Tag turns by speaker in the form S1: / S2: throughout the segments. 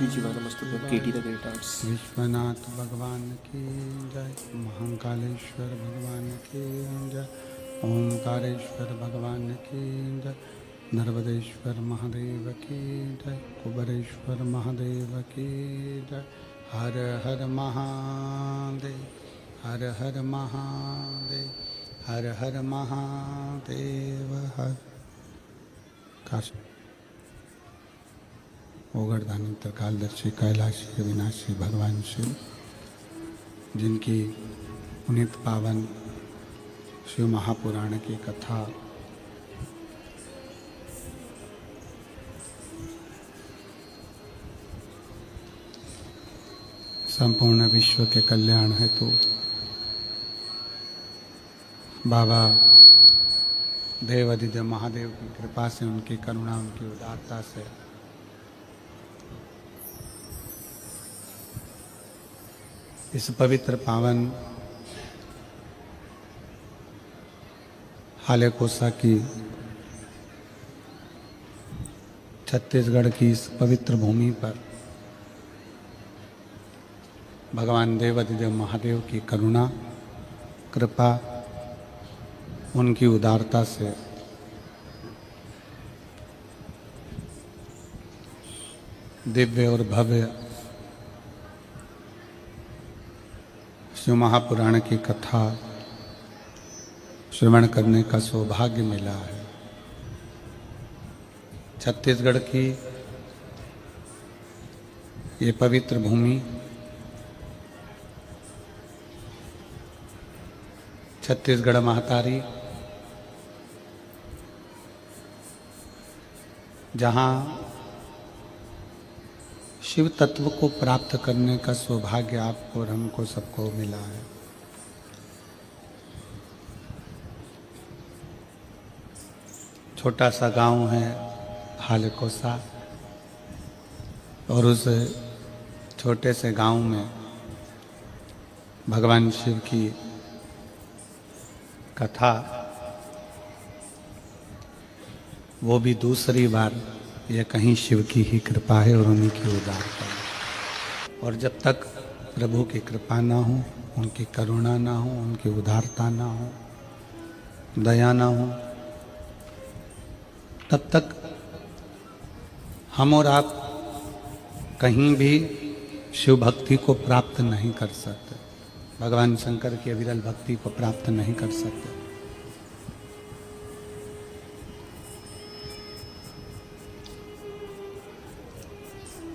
S1: श्री जीवानमस्तुभ्यं KT the great arts.
S2: Vishwanath भगवान की जय, महाकालेश्वर भगवान की जय, ओंकारेश्वर भगवान की जय, नर्मदेश्वर महादेव की जय, कुबेरेश्वर महादेव की जय। हर हर महादेव, हर हर महादेव, हर हर महादेव। हर काश ओगरदानंतर कालदर्शी कैलाशी अविनाशी भगवान शिव, जिनकी पुनीत पावन शिव महापुराण की कथा संपूर्ण विश्व के कल्याण हेतु बाबा देवादिदेव महादेव की कृपा से, उनकी करुणा, उनकी उदारता से इस पवित्र पावन हालेकोसा की छत्तीसगढ़ की इस पवित्र भूमि पर भगवान देवादिदेव महादेव की करुणा, कृपा, उनकी उदारता से दिव्य और भव्य शिव महापुराण की कथा श्रवण करने का सौभाग्य मिला है। छत्तीसगढ़ की ये पवित्र भूमि, छत्तीसगढ़ महतारी, जहाँ शिव तत्व को प्राप्त करने का सौभाग्य आपको और हमको सबको मिला है। छोटा सा गांव है हालेकोसा, और उस छोटे से गांव में भगवान शिव की कथा, वो भी दूसरी बार, यह कहीं शिव की ही कृपा है और उन्हीं की उदारता है। और जब तक प्रभु की कृपा ना हो, उनकी करुणा ना हो, उनकी उदारता ना हो, दया ना हो, तब तक हम और आप कहीं भी शिव भक्ति को प्राप्त नहीं कर सकते, भगवान शंकर की अविरल भक्ति को प्राप्त नहीं कर सकते।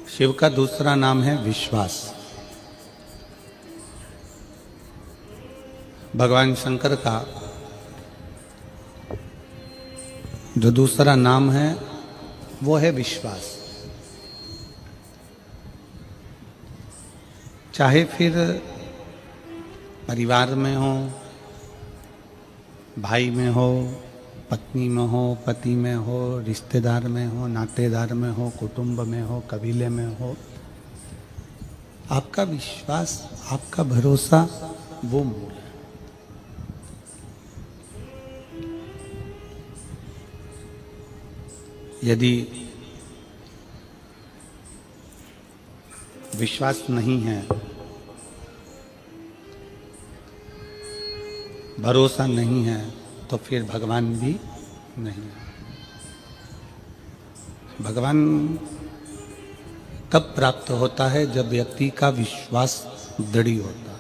S2: शिव का दूसरा नाम है विश्वास। भगवान शंकर का जो दूसरा नाम है वो है विश्वास। चाहे फिर परिवार में हो, भाई में हो, पत्नी में हो, पति में हो, रिश्तेदार में हो, नातेदार में हो, कुटुंब में हो, कबीले में हो, आपका विश्वास, आपका भरोसा वो मूल है। यदि विश्वास नहीं है, भरोसा नहीं है, तो फिर भगवान भी नहीं है। भगवान तब प्राप्त होता है जब व्यक्ति का विश्वास दृढ़ होता है।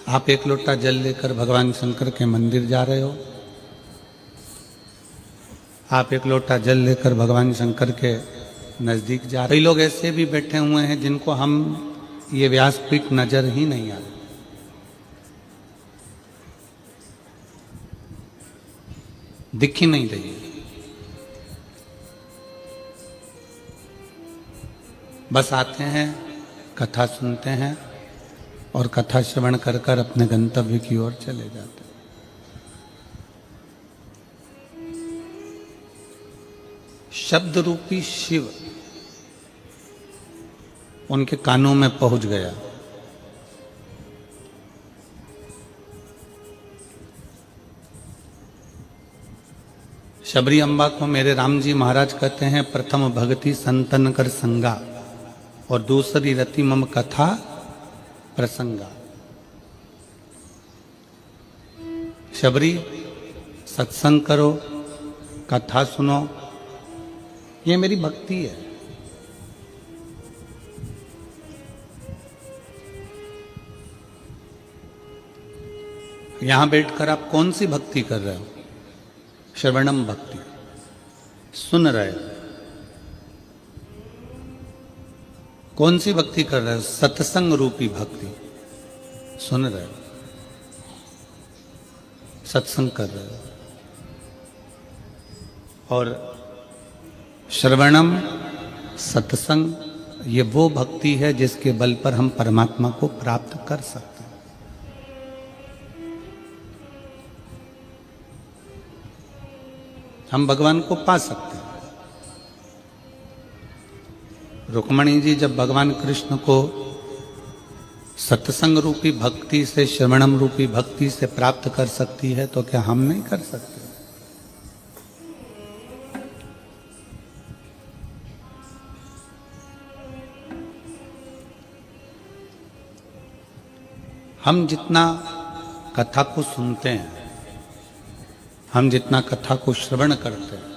S2: आप एक लोटा जल लेकर भगवान शंकर के मंदिर जा रहे हो, आप एक लोटा जल लेकर भगवान शंकर के नजदीक जा रहे। कई लोग ऐसे भी बैठे हुए हैं जिनको हम ये व्यासपीठ नजर ही नहीं आ रही, दिख ही नहीं रही, बस आते हैं, कथा सुनते हैं और कथा श्रवण कर कर अपने गंतव्य की ओर चले जाते हैं। शब्द रूपी शिव उनके कानों में पहुंच गया, शबरी अम्बा को मेरे राम जी महाराज कहते हैं प्रथम भक्ति संतन कर संगा और दूसरी रति मम कथा प्रसंगा। शबरी सत्संग करो, कथा सुनो, ये मेरी भक्ति है। यहां बैठकर आप कौन सी भक्ति कर रहे हो? श्रवणम भक्ति, सुन रहे हो। कौन सी भक्ति कर रहे हो? सत्संग रूपी भक्ति, सुन रहे हो, सत्संग कर रहे हो। और श्रवणम सत्संग, ये वो भक्ति है जिसके बल पर हम परमात्मा को प्राप्त कर सकते हैं। हम भगवान को पा सकते हैं। रुक्मणी जी जब भगवान कृष्ण को सत्संग रूपी भक्ति से, श्रवणम रूपी भक्ति से प्राप्त कर सकती है, तो क्या हम नहीं कर सकते? हम जितना कथा को सुनते हैं, हम जितना कथा को श्रवण करते हैं,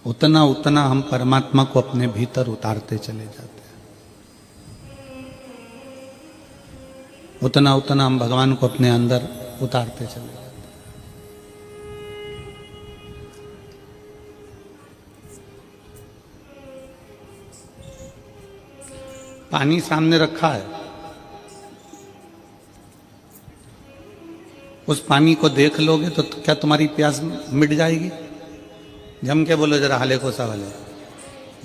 S2: उतना उतना हम परमात्मा को अपने भीतर उतारते चले जाते हैं। उतना उतना हम भगवान को अपने अंदर उतारते चले जाते हैं। पानी सामने रखा है, उस पानी को देख लोगे तो क्या तुम्हारी प्यास मिट जाएगी? जम के बोलो जरा, हाले को सवाले,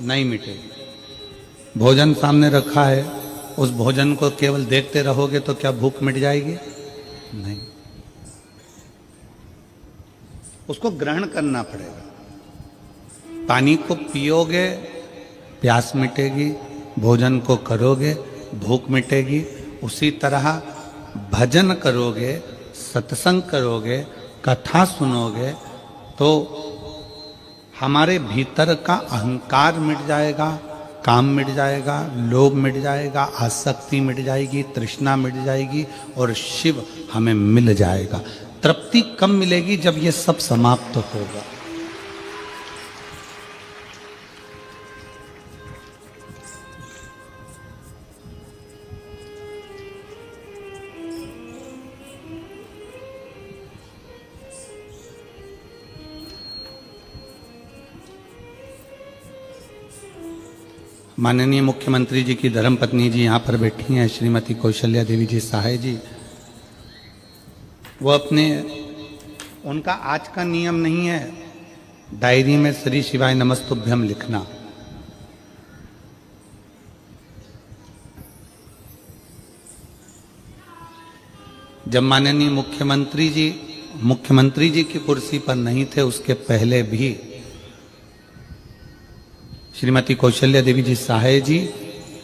S2: नहीं मिटेगी। भोजन सामने रखा है, उस भोजन को केवल देखते रहोगे तो क्या भूख मिट जाएगी? नहीं, उसको ग्रहण करना पड़ेगा। पानी को पियोगे, प्यास मिटेगी, भोजन को करोगे, भूख मिटेगी। उसी तरह भजन करोगे, सत्संग करोगे, कथा सुनोगे, तो हमारे भीतर का अहंकार मिट जाएगा, काम मिट जाएगा, लोभ मिट जाएगा, आसक्ति मिट जाएगी, तृष्णा मिट जाएगी और शिव हमें मिल जाएगा। तृप्ति कब मिलेगी? जब ये सब समाप्त होगा। माननीय मुख्यमंत्री जी की धर्मपत्नी जी यहाँ पर बैठी हैं, श्रीमती कौशल्या देवी जी सहाय जी। वो उनका आज का नियम नहीं है डायरी में श्री शिवाय नमस्तुभ्यम लिखना। जब माननीय मुख्यमंत्री जी की कुर्सी पर नहीं थे, उसके पहले भी श्रीमती कौशल्या देवी जी सहाय जी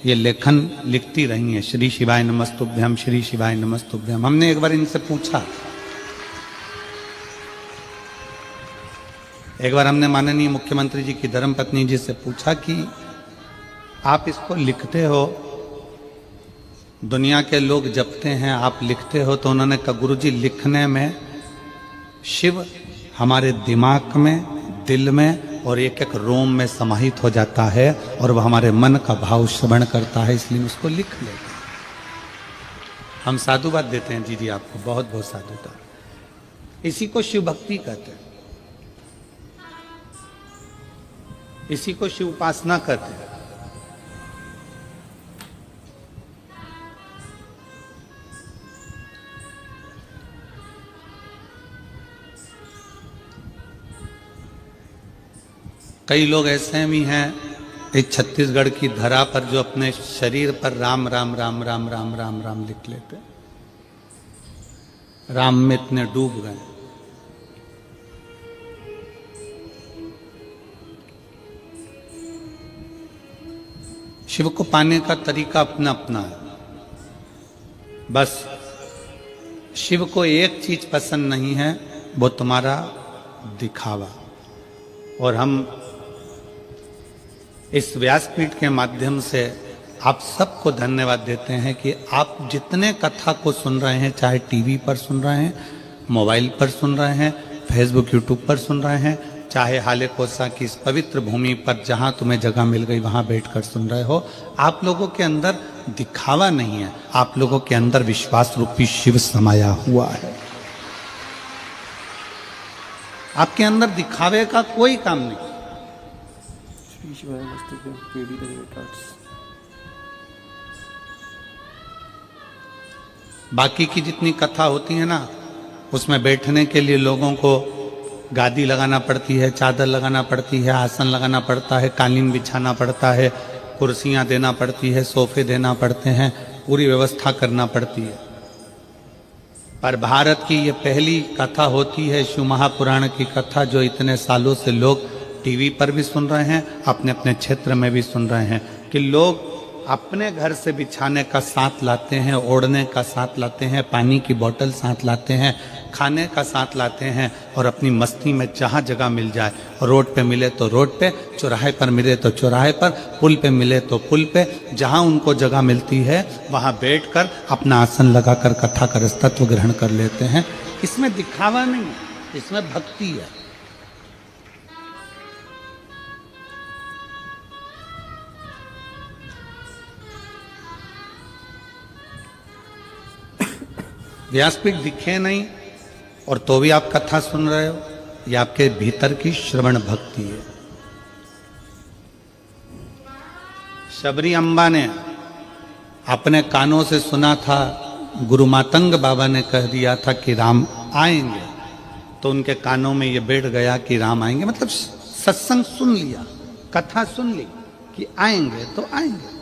S2: ये लेखन लिखती रही हैं, श्री शिवाय नमस्तुभ्यम, श्री शिवाय नमस्तुभ्यम। हमने एक बार इनसे पूछा, एक बार हमने माननीय मुख्यमंत्री जी की धर्मपत्नी जी से पूछा कि आप इसको लिखते हो, दुनिया के लोग जपते हैं, आप लिखते हो? तो उन्होंने कहा, गुरुजी लिखने में शिव हमारे दिमाग में, दिल में और एक एक रोम में समाहित हो जाता है और वह हमारे मन का भाव श्रवण करता है, इसलिए उसको लिख लेते हैं। हम साधुवाद देते हैं जी आपको, बहुत बहुत साधुवाद। इसी को शिव भक्ति कहते हैं, इसी को शिव उपासना कहते हैं। कई लोग ऐसे भी हैं इस छत्तीसगढ़ की धरा पर जो अपने शरीर पर राम राम राम राम राम राम राम लिख लेते, राम में इतने डूब गए। शिव को पाने का तरीका अपना अपना है। बस शिव को एक चीज पसंद नहीं है, वो तुम्हारा दिखावा। और हम इस व्यासपीठ के माध्यम से आप सबको धन्यवाद देते हैं कि आप जितने कथा को सुन रहे हैं, चाहे टीवी पर सुन रहे हैं, मोबाइल पर सुन रहे हैं, फेसबुक यूट्यूब पर सुन रहे हैं, चाहे हाले कोसा की इस पवित्र भूमि पर जहां तुम्हें जगह मिल गई वहां बैठकर सुन रहे हो, आप लोगों के अंदर दिखावा नहीं है, आप लोगों के अंदर विश्वास रूपी शिव समाया हुआ है। आपके अंदर दिखावे का कोई काम नहीं।
S1: श्री शिवाय नमस्तुभ्यं केडी द ग्रेट आर्ट्स।
S2: बाकी की जितनी कथा होती है ना, उसमें बैठने के लिए लोगों को गादी लगाना पड़ती है, चादर लगाना पड़ती है, आसन लगाना पड़ता है, कालीन बिछाना पड़ता है, कुर्सियां देना पड़ती है, सोफे देना पड़ते हैं, पूरी व्यवस्था करना पड़ती है। पर भारत की ये पहली कथा होती है, शिव महापुराण की कथा, जो इतने सालों से लोग टीवी पर भी सुन रहे हैं, अपने अपने क्षेत्र में भी सुन रहे हैं, कि लोग अपने घर से बिछाने का साथ लाते हैं, ओढ़ने का साथ लाते हैं, पानी की बोतल साथ लाते हैं, खाने का साथ लाते हैं, और अपनी मस्ती में जहाँ जगह मिल जाए, रोड पे मिले तो रोड पे, चौराहे पर मिले तो चौराहे पर, पुल पे मिले तो पुल पे, जहाँ उनको जगह मिलती है वहाँ बैठकर अपना आसन लगाकर कथा का तत्व ग्रहण कर लेते हैं। इसमें दिखावा नहीं, इसमें भक्ति है। व्यासपीठ दिखे नहीं और तो भी आप कथा सुन रहे हो, ये आपके भीतर की श्रवण भक्ति है। शबरी अम्बा ने अपने कानों से सुना था, गुरु मातंग बाबा ने कह दिया था कि राम आएंगे, तो उनके कानों में ये बैठ गया कि राम आएंगे, मतलब सत्संग सुन लिया, कथा सुन ली कि आएंगे तो आएंगे।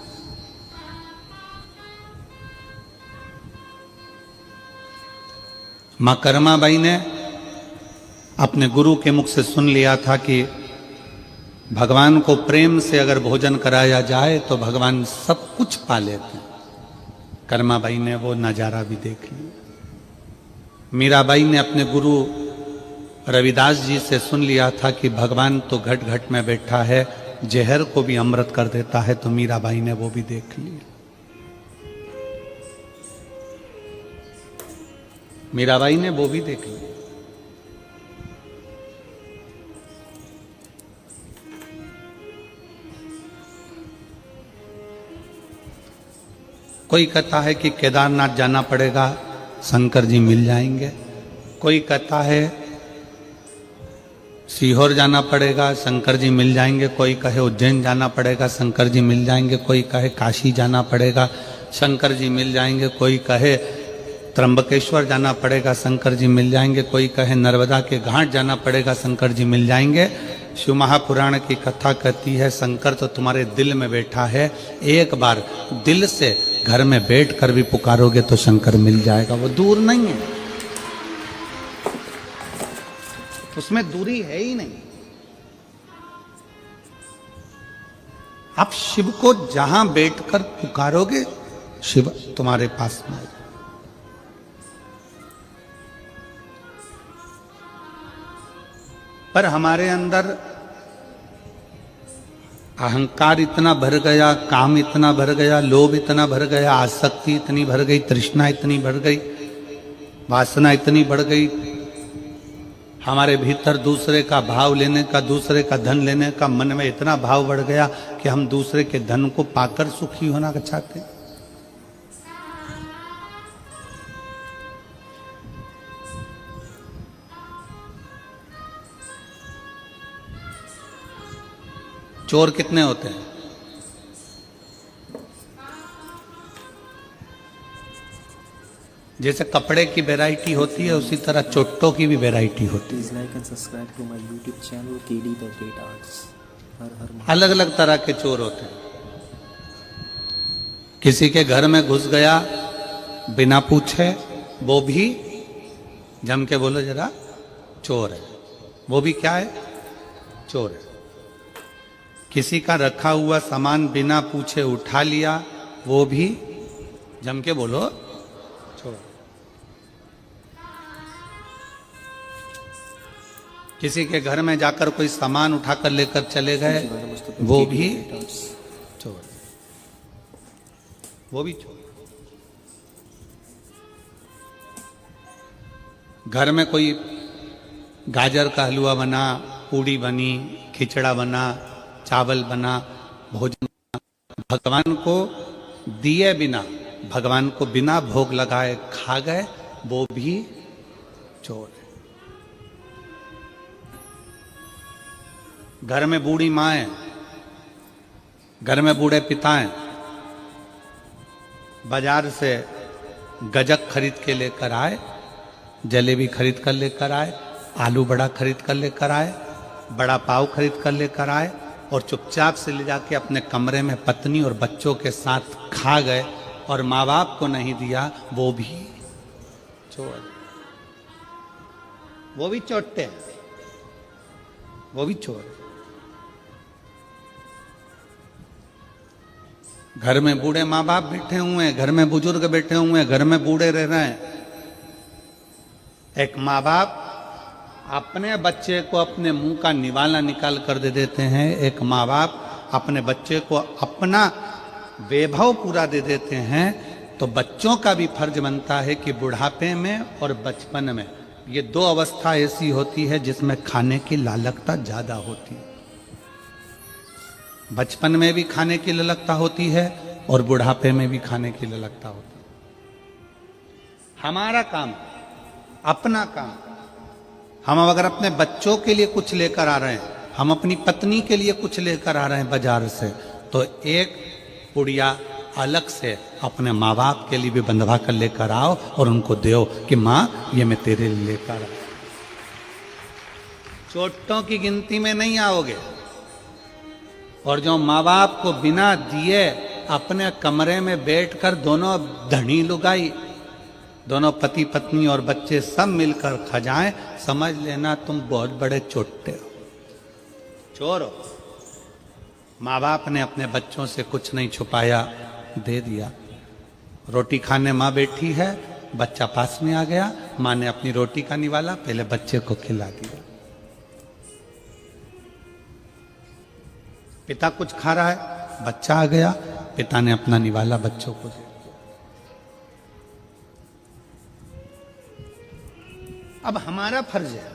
S2: मां कर्माबाई ने अपने गुरु के मुख से सुन लिया था कि भगवान को प्रेम से अगर भोजन कराया जाए तो भगवान सब कुछ पा लेते हैं। कर्माबाई ने वो नजारा भी देख लिया। मीराबाई ने अपने गुरु रविदास जी से सुन लिया था कि भगवान तो घट घट में बैठा है, जहर को भी अमृत कर देता है, तो मीराबाई ने वो भी देख लिया। मीराबाई ने वो भी देख लिया। कोई कहता है कि केदारनाथ जाना पड़ेगा, शंकर जी मिल जाएंगे। कोई कहता है सीहोर जाना पड़ेगा, शंकर जी मिल जाएंगे। कोई कहे उज्जैन जाना पड़ेगा, शंकर जी मिल जाएंगे। कोई कहे काशी जाना पड़ेगा, शंकर जी मिल जाएंगे। कोई कहे त्र्यंबकेश्वर जाना पड़ेगा, शंकर जी मिल जाएंगे। कोई कहे नर्मदा के घाट जाना पड़ेगा, शंकर जी मिल जाएंगे। शिव महापुराण की कथा कहती है शंकर तो तुम्हारे दिल में बैठा है, एक बार दिल से घर में बैठ कर भी पुकारोगे तो शंकर मिल जाएगा। वो दूर नहीं है, उसमें दूरी है ही नहीं। आप शिव को जहां बैठकर पुकारोगे शिव तुम्हारे पास में। पर हमारे अंदर अहंकार इतना भर गया, काम इतना भर गया, लोभ इतना भर गया, आसक्ति इतनी भर गई, तृष्णा इतनी बढ़ गई, वासना इतनी बढ़ गई। हमारे भीतर दूसरे का भाव लेने का, दूसरे का धन लेने का मन में इतना भाव बढ़ गया कि हम दूसरे के धन को पाकर सुखी होना चाहते हैं। चोर कितने होते हैं? जैसे कपड़े की वैरायटी होती है उसी तरह चोटों की भी वैरायटी होती है।
S1: Please like and subscribe to my YouTube channel KD The Great Arts। हर हर महादेव।
S2: अलग अलग तरह के चोर होते हैं। किसी के घर में घुस गया बिना पूछे, वो भी जम के बोलो जरा चोर है। वो भी क्या है? चोर है। किसी का रखा हुआ सामान बिना पूछे उठा लिया, वो भी जम के बोलो चोर। किसी के घर में जाकर कोई सामान उठाकर लेकर चले गए, वो भी चोर, वो भी चोर। घर में कोई गाजर का हलवा बना, पूड़ी बनी, खिचड़ा बना, चावल बना, भोजन बना, भगवान को दिए बिना, भगवान को बिना भोग लगाए खा गए, वो भी चोर है। घर में बूढ़ी माँ, घर में बूढ़े पिता हैं, बाजार से गजक खरीद के लेकर आए, जलेबी खरीद कर लेकर आए, आलू बड़ा खरीद कर लेकर आए, बड़ा पाव खरीद कर लेकर आए और चुपचाप से ले जाके अपने कमरे में पत्नी और बच्चों के साथ खा गए और माँ बाप को नहीं दिया, वो भी चोर, वो भी चोरते हैं, वो भी चोर। घर में बूढ़े माँ बाप बैठे हुए हैं, घर में बुजुर्ग बैठे हुए हैं, घर में बूढ़े रह रहे हैं। एक माँ बाप अपने बच्चे को अपने मुंह का निवाला निकाल कर दे देते हैं, एक माँ बाप अपने बच्चे को अपना वैभव पूरा दे देते हैं, तो बच्चों का भी फर्ज बनता है कि बुढ़ापे में और बचपन में, ये दो अवस्था ऐसी होती है जिसमें खाने की लालकता ज्यादा होती है। बचपन में भी खाने की ललकता होती है और बुढ़ापे में भी खाने की ललकता होती है। हमारा काम, अपना काम, हम अगर अपने बच्चों के लिए कुछ लेकर आ रहे हैं, हम अपनी पत्नी के लिए कुछ लेकर आ रहे हैं बाजार से, तो एक पुड़िया अलग से अपने माँ बाप के लिए भी बंधवा कर लेकर आओ और उनको दो कि माँ ये मैं तेरे लिए लेकर आया। चोटों की गिनती में नहीं आओगे। और जो माँ बाप को बिना दिए अपने कमरे में बैठकर दोनों धनी लुगाई, दोनों पति पत्नी और बच्चे सब मिलकर खजाएं, समझ लेना तुम बहुत बड़े चोटे हो, चोर हो। माँ बाप ने अपने बच्चों से कुछ नहीं छुपाया, दे दिया। रोटी खाने माँ बैठी है, बच्चा पास में आ गया, माँ ने अपनी रोटी का निवाला पहले बच्चे को खिला दिया। पिता कुछ खा रहा है, बच्चा आ गया, पिता ने अपना निवाला बच्चों को दिया। अब हमारा फर्ज है,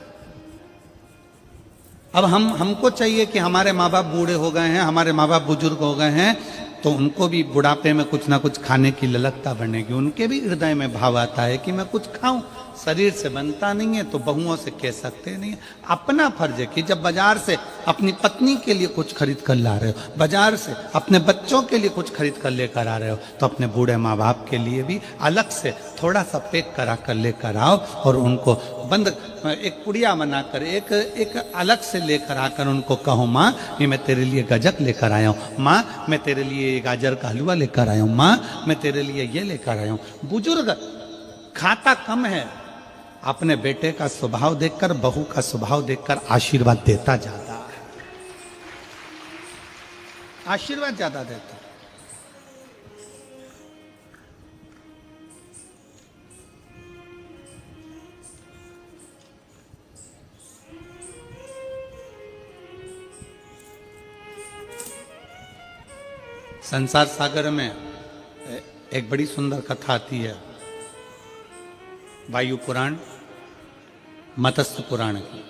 S2: अब हमको चाहिए कि हमारे माँ बाप बूढ़े हो गए हैं, हमारे माँ बाप बुजुर्ग हो गए हैं, तो उनको भी बुढ़ापे में कुछ ना कुछ खाने की ललकता बनेगी। उनके भी हृदय में भाव आता है कि मैं कुछ खाऊं। शरीर से बनता नहीं है तो बहुओं से कह सकते नहीं है। अपना फर्ज है कि जब बाजार से अपनी पत्नी के लिए कुछ खरीद कर ला रहे हो, बाजार से अपने बच्चों के लिए कुछ खरीद कर लेकर आ रहे हो, तो अपने बूढ़े माँ बाप के लिए भी अलग से थोड़ा सा पैक करा कर लेकर आओ और उनको बंद एक पुड़िया बनाकर एक अलग से लेकर आकर उनको कहो, माँ ये मैं तेरे लिए गजक लेकर आया हूँ, माँ मैं तेरे लिए गाजर का हलवा लेकर आया हूँ, माँ मैं तेरे लिए ये लेकर आया हूँ। बुजुर्ग खाता कम है, अपने बेटे का स्वभाव देखकर, बहू का स्वभाव देखकर आशीर्वाद देता ज्यादा है, आशीर्वाद ज्यादा देता है। संसार सागर में एक बड़ी सुंदर कथा आती है, वायु पुराण, मत्स्य पुराण की।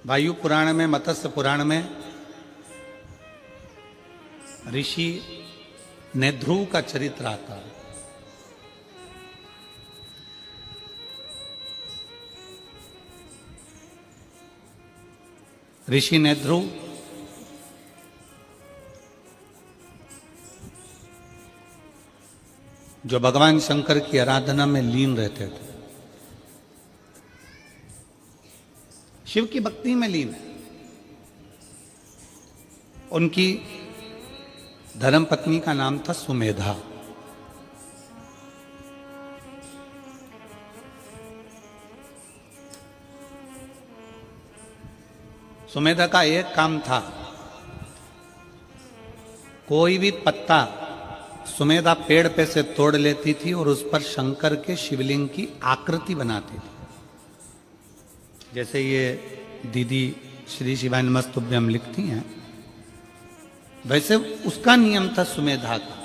S2: वायु पुराण में, मत्स्य पुराण में ऋषि ने ध्रुव का चरित्र आता है। ऋषि ने ध्रुव जो भगवान शंकर की आराधना में लीन रहते थे, शिव की भक्ति में लीन है। उनकी धर्म पत्नी का नाम था सुमेधा। सुमेधा का एक काम था, कोई भी पत्ता सुमेधा पेड़ पे से तोड़ लेती थी और उस पर शंकर के शिवलिंग की आकृति बनाती थी। जैसे ये दीदी श्री शिवाय नमस्तुभ्यम लिखती हैं, वैसे उसका नियम था सुमेधा का।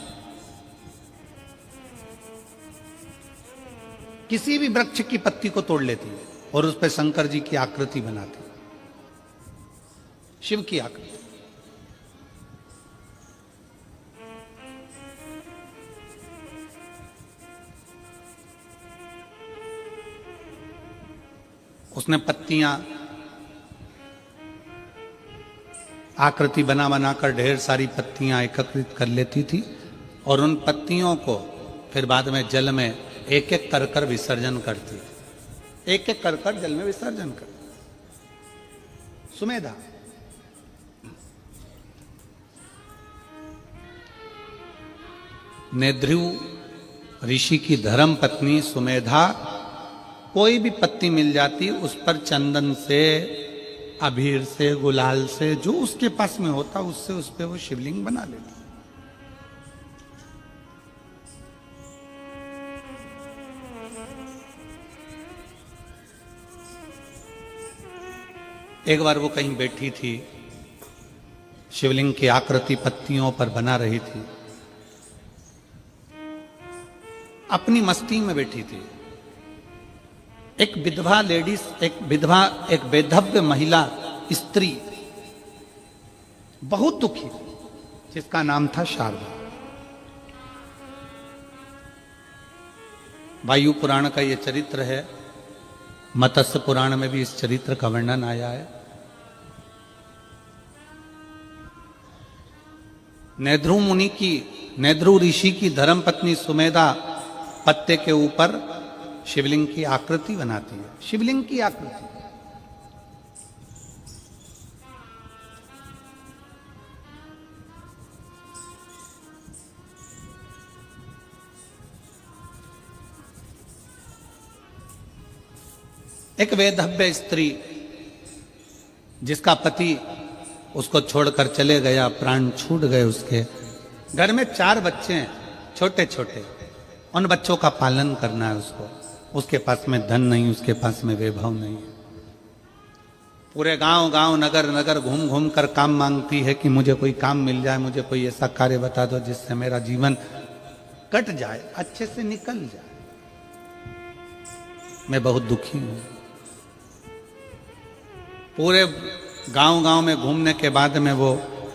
S2: किसी भी वृक्ष की पत्ती को तोड़ लेती है और उस पर शंकर जी की आकृति बनाती, शिव की आकृति। उसने पत्तियां आकृति बना बनाकर ढेर सारी पत्तियां एकत्रित कर लेती थी और उन पत्तियों को फिर बाद में जल में एक एक कर कर विसर्जन करती थी। एक एक कर कर जल में विसर्जन कर। सुमेधा नेद्रु ऋषि की धर्म पत्नी सुमेधा कोई भी पत्ती मिल जाती उस पर चंदन से, अबीर से, गुलाल से, जो उसके पास में होता उससे उस पे वो शिवलिंग बना लेती। एक बार वो कहीं बैठी थी, शिवलिंग की आकृति पत्तियों पर बना रही थी, अपनी मस्ती में बैठी थी। एक विधवा लेडीज, एक बेधव्य महिला स्त्री बहुत दुखी, जिसका नाम था शारदा। वायु पुराण का यह चरित्र है, मत्स्य पुराण में भी इस चरित्र का वर्णन आया है। नेद्रु ऋषि की धर्मपत्नी सुमेधा पत्ते के ऊपर शिवलिंग की आकृति बनाती है। शिवलिंग की आकृति। एक वेधव्य स्त्री जिसका पति उसको छोड़कर चले गया, प्राण छूट गए उसके। घर में 4 बच्चे हैं, छोटे छोटे। उन बच्चों का पालन करना है उसको। उसके पास में धन नहीं, उसके पास में वैभव नहीं है। पूरे गांव गांव नगर नगर घूम घूम कर काम मांगती है कि मुझे कोई काम मिल जाए, मुझे कोई ऐसा कार्य बता दो जिससे मेरा जीवन कट जाए, अच्छे से निकल जाए। मैं बहुत दुखी हूं। पूरे गांव गांव में घूमने के बाद में वो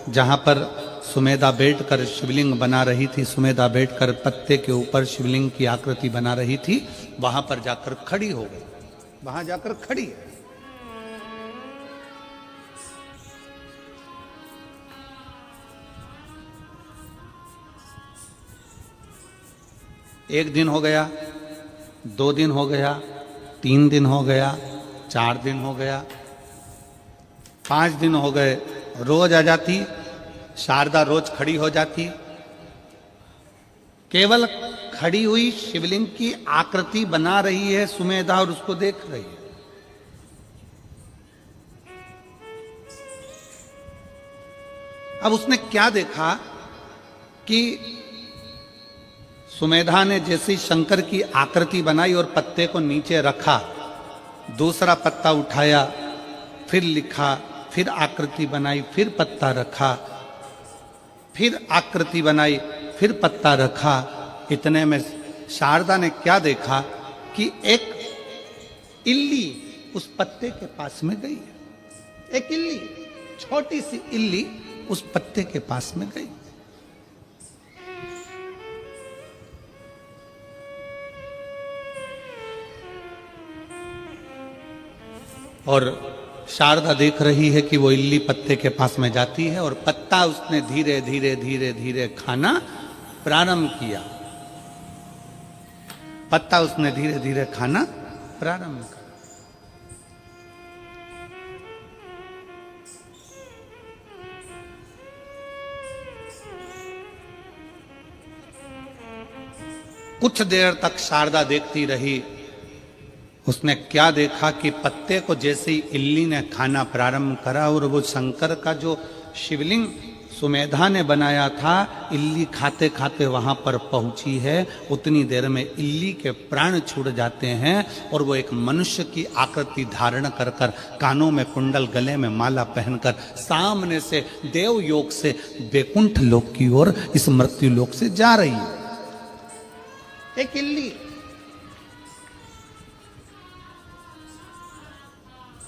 S2: जहां पर सुमेधा बैठकर शिवलिंग बना रही थी, सुमेधा बैठकर पत्ते के ऊपर शिवलिंग की आकृति बना रही थी, वहां पर जाकर खड़ी हो गई। वहां जाकर खड़ी। एक दिन हो गया, 2 दिन हो गया, 3 दिन हो गया, 4 दिन हो गया, 5 दिन हो गए। रोज आ जाती शारदा, रोज खड़ी हो जाती। केवल खड़ी हुई शिवलिंग की आकृति बना रही है सुमेधा और उसको देख रही है। अब उसने क्या देखा कि सुमेधा ने जैसे शंकर की आकृति बनाई और पत्ते को नीचे रखा, दूसरा पत्ता उठाया, फिर लिखा, फिर आकृति बनाई, फिर पत्ता रखा, फिर आकृति बनाई, फिर पत्ता रखा। इतने में शारदा ने क्या देखा कि एक इल्ली उस पत्ते के पास में गई। एक इल्ली, छोटी सी इल्ली उस पत्ते के पास में गई। और शारदा देख रही है कि वो इल्ली पत्ते के पास में जाती है और पत्ता उसने धीरे धीरे धीरे धीरे खाना प्रारंभ किया। पत्ता उसने धीरे धीरे खाना प्रारंभ किया। कुछ देर तक शारदा देखती रही। उसने क्या देखा कि पत्ते को जैसे ही इल्ली ने खाना प्रारंभ करा और वो शंकर का जो शिवलिंग सुमेधा ने बनाया था, इल्ली खाते खाते वहां पर पहुंची है, उतनी देर में इल्ली के प्राण छूट जाते हैं और वो एक मनुष्य की आकृति धारण कर कर, कानों में कुंडल, गले में माला पहनकर सामने से देव योग से वैकुंठ लोक की ओर, इस मृत्यु लोक से जा रही है। एक इल्ली,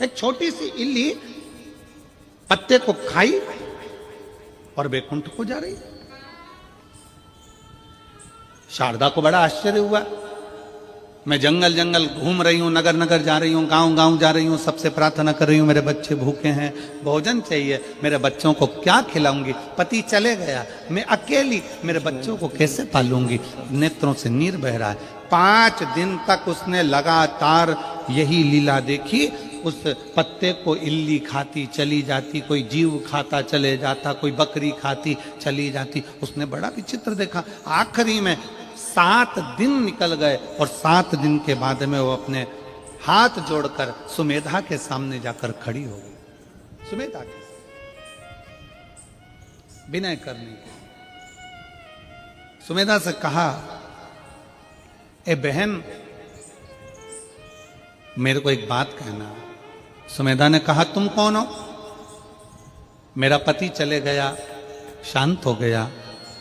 S2: एक छोटी सी इल्ली पत्ते को खाई और वैकुंठ को जा रही। शारदा को बड़ा आश्चर्य हुआ। मैं जंगल जंगल घूम रही हूं, नगर नगर जा रही हूं, गांव गांव जा रही हूं, सबसे प्रार्थना कर रही हूं, मेरे बच्चे भूखे हैं, भोजन चाहिए, मेरे बच्चों को क्या खिलाऊंगी, पति चले गया, मैं अकेली मेरे बच्चों को कैसे पालूंगी, नेत्रों से नीर बह रहा है। 5 दिन तक उसने लगातार यही लीला देखी। उस पत्ते को इल्ली खाती चली जाती, कोई जीव खाता चले जाता, कोई बकरी खाती चली जाती। उसने बड़ा विचित्र देखा। आखिरी में 7 दिन निकल गए और 7 दिन के बाद में वो अपने हाथ जोड़कर सुमेधा के सामने जाकर खड़ी हो गई। सुमेधा के विनय करने के, सुमेधा से कहा, ए बहन, मेरे को एक बात कहना। सुमेधा ने कहा, तुम कौन हो? मेरा पति चले गया, शांत हो गया,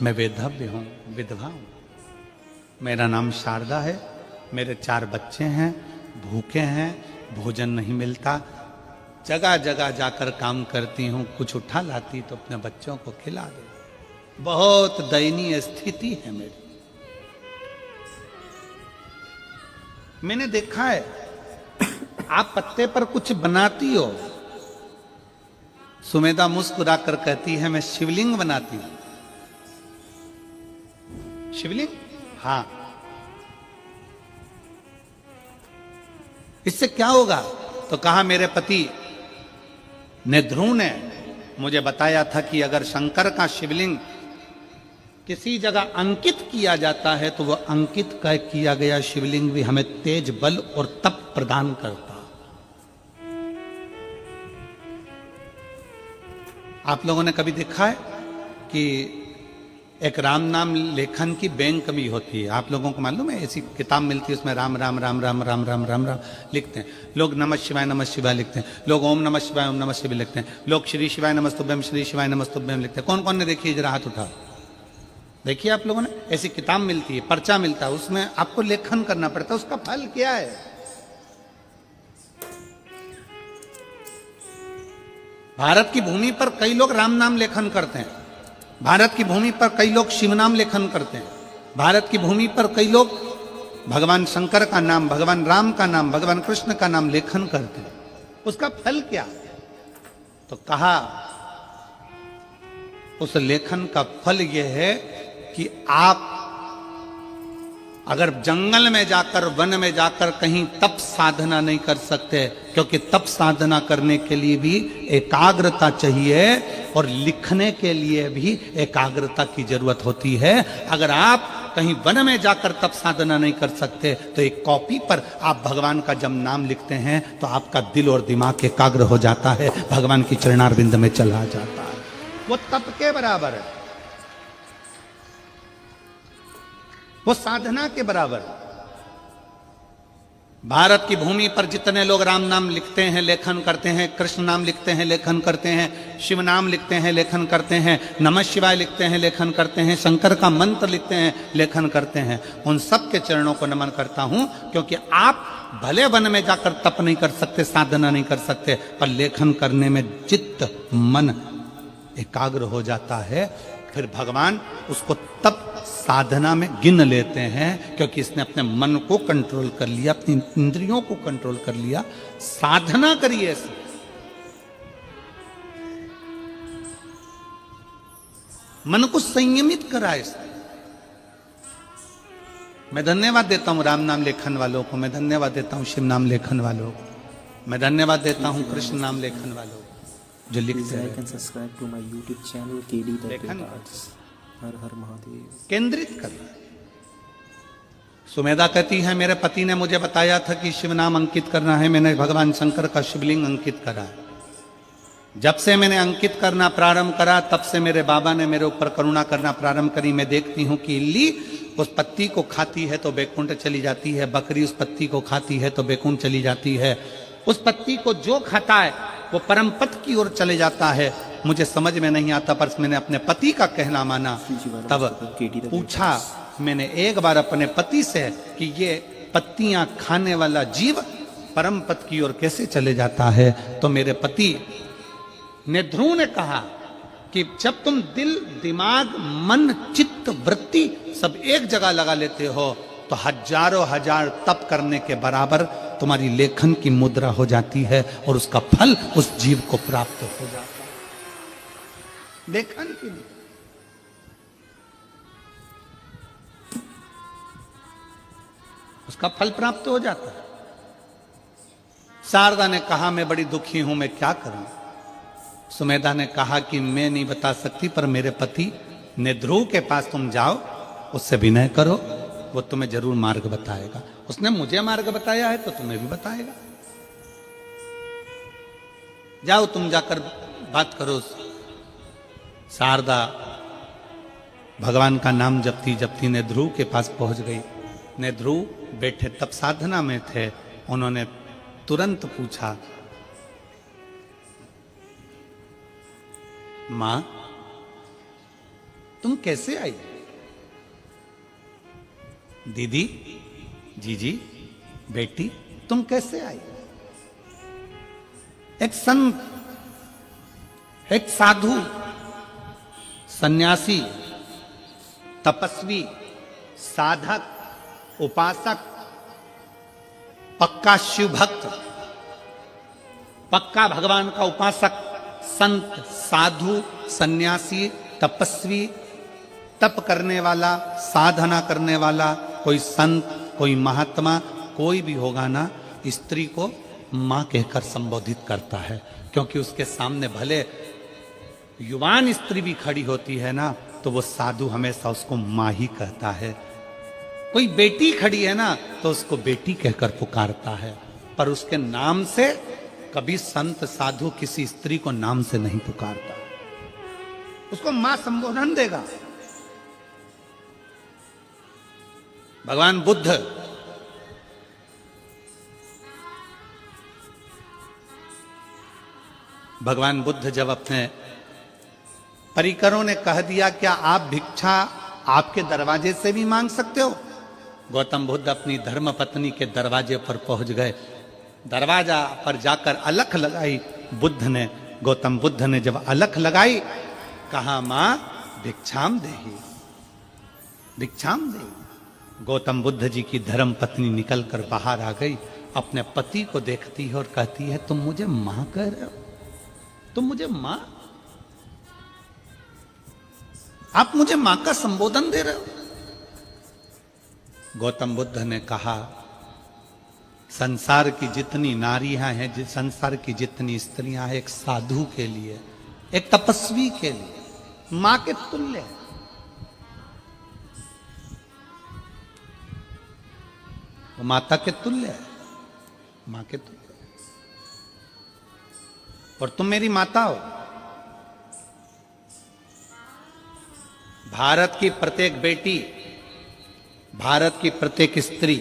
S2: मैं वेधव्य हूं, विधवा हूं। मेरा नाम शारदा है, मेरे 4 बच्चे हैं, भूखे हैं, भोजन नहीं मिलता, जगह जगह जाकर काम करती हूं, कुछ उठा लाती तो अपने बच्चों को खिला दे। बहुत दयनीय स्थिति है मेरी। मैंने देखा है आप पत्ते पर कुछ बनाती हो। सुमेधा मुस्कुरा कर कहती है, मैं शिवलिंग बनाती हूं। शिवलिंग? हाँ। इससे क्या होगा? तो कहा, मेरे पति ने, ध्रुव ने मुझे बताया था कि अगर शंकर का शिवलिंग किसी जगह अंकित किया जाता है तो वह अंकित किया गया शिवलिंग भी हमें तेज बल और तप प्रदान करता। आप लोगों ने कभी देखा है कि एक राम नाम लेखन की बैंक भी होती है? आप लोगों को मालूम है? ऐसी किताब मिलती है, उसमें राम राम राम राम राम राम राम राम लिखते हैं लोग, नमः शिवाय लिखते हैं लोग, ओम नमः शिवाय लिखते हैं लोग, श्री शिवाय नमस्तुभ्यम श्री शिवाय नमस्तुभ्यम लिखते हैं। कौन कौन ने देखी? जरा हाथ उठा। देखिए आप लोगों ने, ऐसी किताब मिलती है, पर्चा मिलता है, उसमें आपको लेखन करना पड़ता है। उसका फल क्या है? भारत की भूमि पर कई लोग राम नाम लेखन करते हैं, भारत की भूमि पर कई लोग शिव नाम लेखन करते हैं, भारत की भूमि पर कई लोग भगवान शंकर का नाम, भगवान राम का नाम, भगवान कृष्ण का नाम लेखन करते हैं। उसका फल क्या? तो कहा, उस लेखन का फल यह है कि आप अगर जंगल में जाकर, वन में जाकर कहीं तप साधना नहीं कर सकते, क्योंकि तप साधना करने के लिए भी एकाग्रता चाहिए और लिखने के लिए भी एकाग्रता की जरूरत होती है। अगर आप कहीं वन में जाकर तप साधना नहीं कर सकते तो एक कॉपी पर आप भगवान का जब नाम लिखते हैं तो आपका दिल और दिमाग एकाग्र हो जाता है, भगवान की चरणारविंद में चला जाता है। वो तप के बराबर है, वो साधना के बराबर। भारत की भूमि पर जितने लोग राम नाम लिखते हैं, लेखन करते हैं, कृष्ण नाम लिखते हैं, लेखन करते हैं, शिव नाम लिखते हैं, लेखन करते हैं, नमः शिवाय लिखते हैं, लेखन करते हैं, शंकर का मंत्र लिखते हैं, लेखन करते हैं, उन सब के चरणों को नमन करता हूं। क्योंकि आप भले वन में जाकर तप नहीं कर सकते, साधना नहीं कर सकते, पर लेखन करने में चित्त मन एकाग्र हो जाता है। फिर भगवान उसको तप साधना में गिन लेते हैं, क्योंकि इसने अपने मन को कंट्रोल कर लिया, अपनी इंद्रियों को कंट्रोल कर लिया। साधना करिए ऐसे। मन को संयमित करा इसने। मैं धन्यवाद देता हूं राम नाम लेखन वालों को, मैं धन्यवाद देता हूं शिव नाम लेखन वालों को, मैं धन्यवाद देता हूं कृष्ण नाम लेखन वालों को जो लिखते हैं।
S1: Like and subscribe to my YouTube channel KD the great arts. Har Har Mahadev.
S2: केंद्रित करना। सुमेधा कहती है, मेरे पति ने मुझे बताया था कि शिव नाम अंकित करना है, मैंने भगवान शंकर का शिवलिंग अंकित करा है। जब से मैंने अंकित करना प्रारंभ करा तब से मेरे बाबा ने मेरे ऊपर करुणा करना प्रारंभ करी। मैं देखती हूं कि इल्ली उस पत्ती को खाती है तो बैकुंठ चली जाती है, बकरी उस पत्ती को खाती है तो बैकुंठ चली जाती है। उस पत्ती को जो खाता है वो परम पद की ओर चले जाता है। मुझे समझ में नहीं आता, पर मैंने अपने पति का कहना माना। तब पूछा मैंने एक बार अपने पति से कि ये पत्तियां खाने वाला जीव परम पद की ओर कैसे चले जाता है? तो मेरे पति ने ध्रुव ने कहा कि जब तुम दिल, दिमाग, मन, चित्त, वृत्ति सब एक जगह लगा लेते हो तो हजारों हजार तप करने के बराबर तुम्हारी लेखन की मुद्रा हो जाती है और उसका फल उस जीव को प्राप्त हो जाता है। लेखन की नहीं, उसका फल प्राप्त हो जाता है। शारदा ने कहा मैं बड़ी दुखी हूं, मैं क्या करूं? सुमेधा ने कहा कि मैं नहीं बता सकती, पर मेरे पति ने ध्रुव के पास तुम जाओ, उससे विनय करो, वो तुम्हें जरूर मार्ग बताएगा। उसने मुझे मार्ग बताया है तो तुम्हें भी बताएगा। जाओ तुम जाकर बात करो। शारदा भगवान का नाम जपती जपती ने ध्रुव के पास पहुंच गई। ने ध्रुव बैठे तप साधना में थे। उन्होंने तुरंत पूछा, मां तुम कैसे आई? दीदी, जीजी, बेटी तुम कैसे आई? एक संत, एक साधु, सन्यासी, तपस्वी, साधक, उपासक, पक्का शिव भक्त, पक्का भगवान का उपासक, संत, साधु, सन्यासी, तपस्वी, तप करने वाला, साधना करने वाला, कोई संत, कोई महात्मा, कोई भी होगा ना, स्त्री को मां कहकर संबोधित करता है। क्योंकि उसके सामने भले युवान स्त्री भी खड़ी होती है ना, तो वो साधु हमेशा उसको मां ही कहता है। कोई बेटी खड़ी है ना, तो उसको बेटी कहकर पुकारता है। पर उसके नाम से कभी संत साधु किसी स्त्री को नाम से नहीं पुकारता, उसको मां संबोधन देगा। भगवान बुद्ध जब अपने परिकरों ने कह दिया क्या आप भिक्षा आपके दरवाजे से भी मांग सकते हो? गौतम बुद्ध अपनी धर्म पत्नी के दरवाजे पर पहुंच गए। दरवाजा पर जाकर अलख लगाई बुद्ध ने। गौतम बुद्ध ने जब अलख लगाई, कहा मां भिक्षाम देहि, भिक्षाम देहि। गौतम बुद्ध जी की धर्म पत्नी निकलकर बाहर आ गई, अपने पति को देखती है और कहती है तुम मुझे मां कह रहे हो? तुम मुझे मां, आप मुझे मां का संबोधन दे रहे हो? गौतम बुद्ध ने कहा संसार की जितनी नारियां हैं, संसार की जितनी स्त्रियां हैं, एक साधु के लिए, एक तपस्वी के लिए मां के तुल्य है। वो माता के तुल्य है, मां के तुल्य। और तुम मेरी माता हो। भारत की प्रत्येक बेटी, भारत की प्रत्येक स्त्री,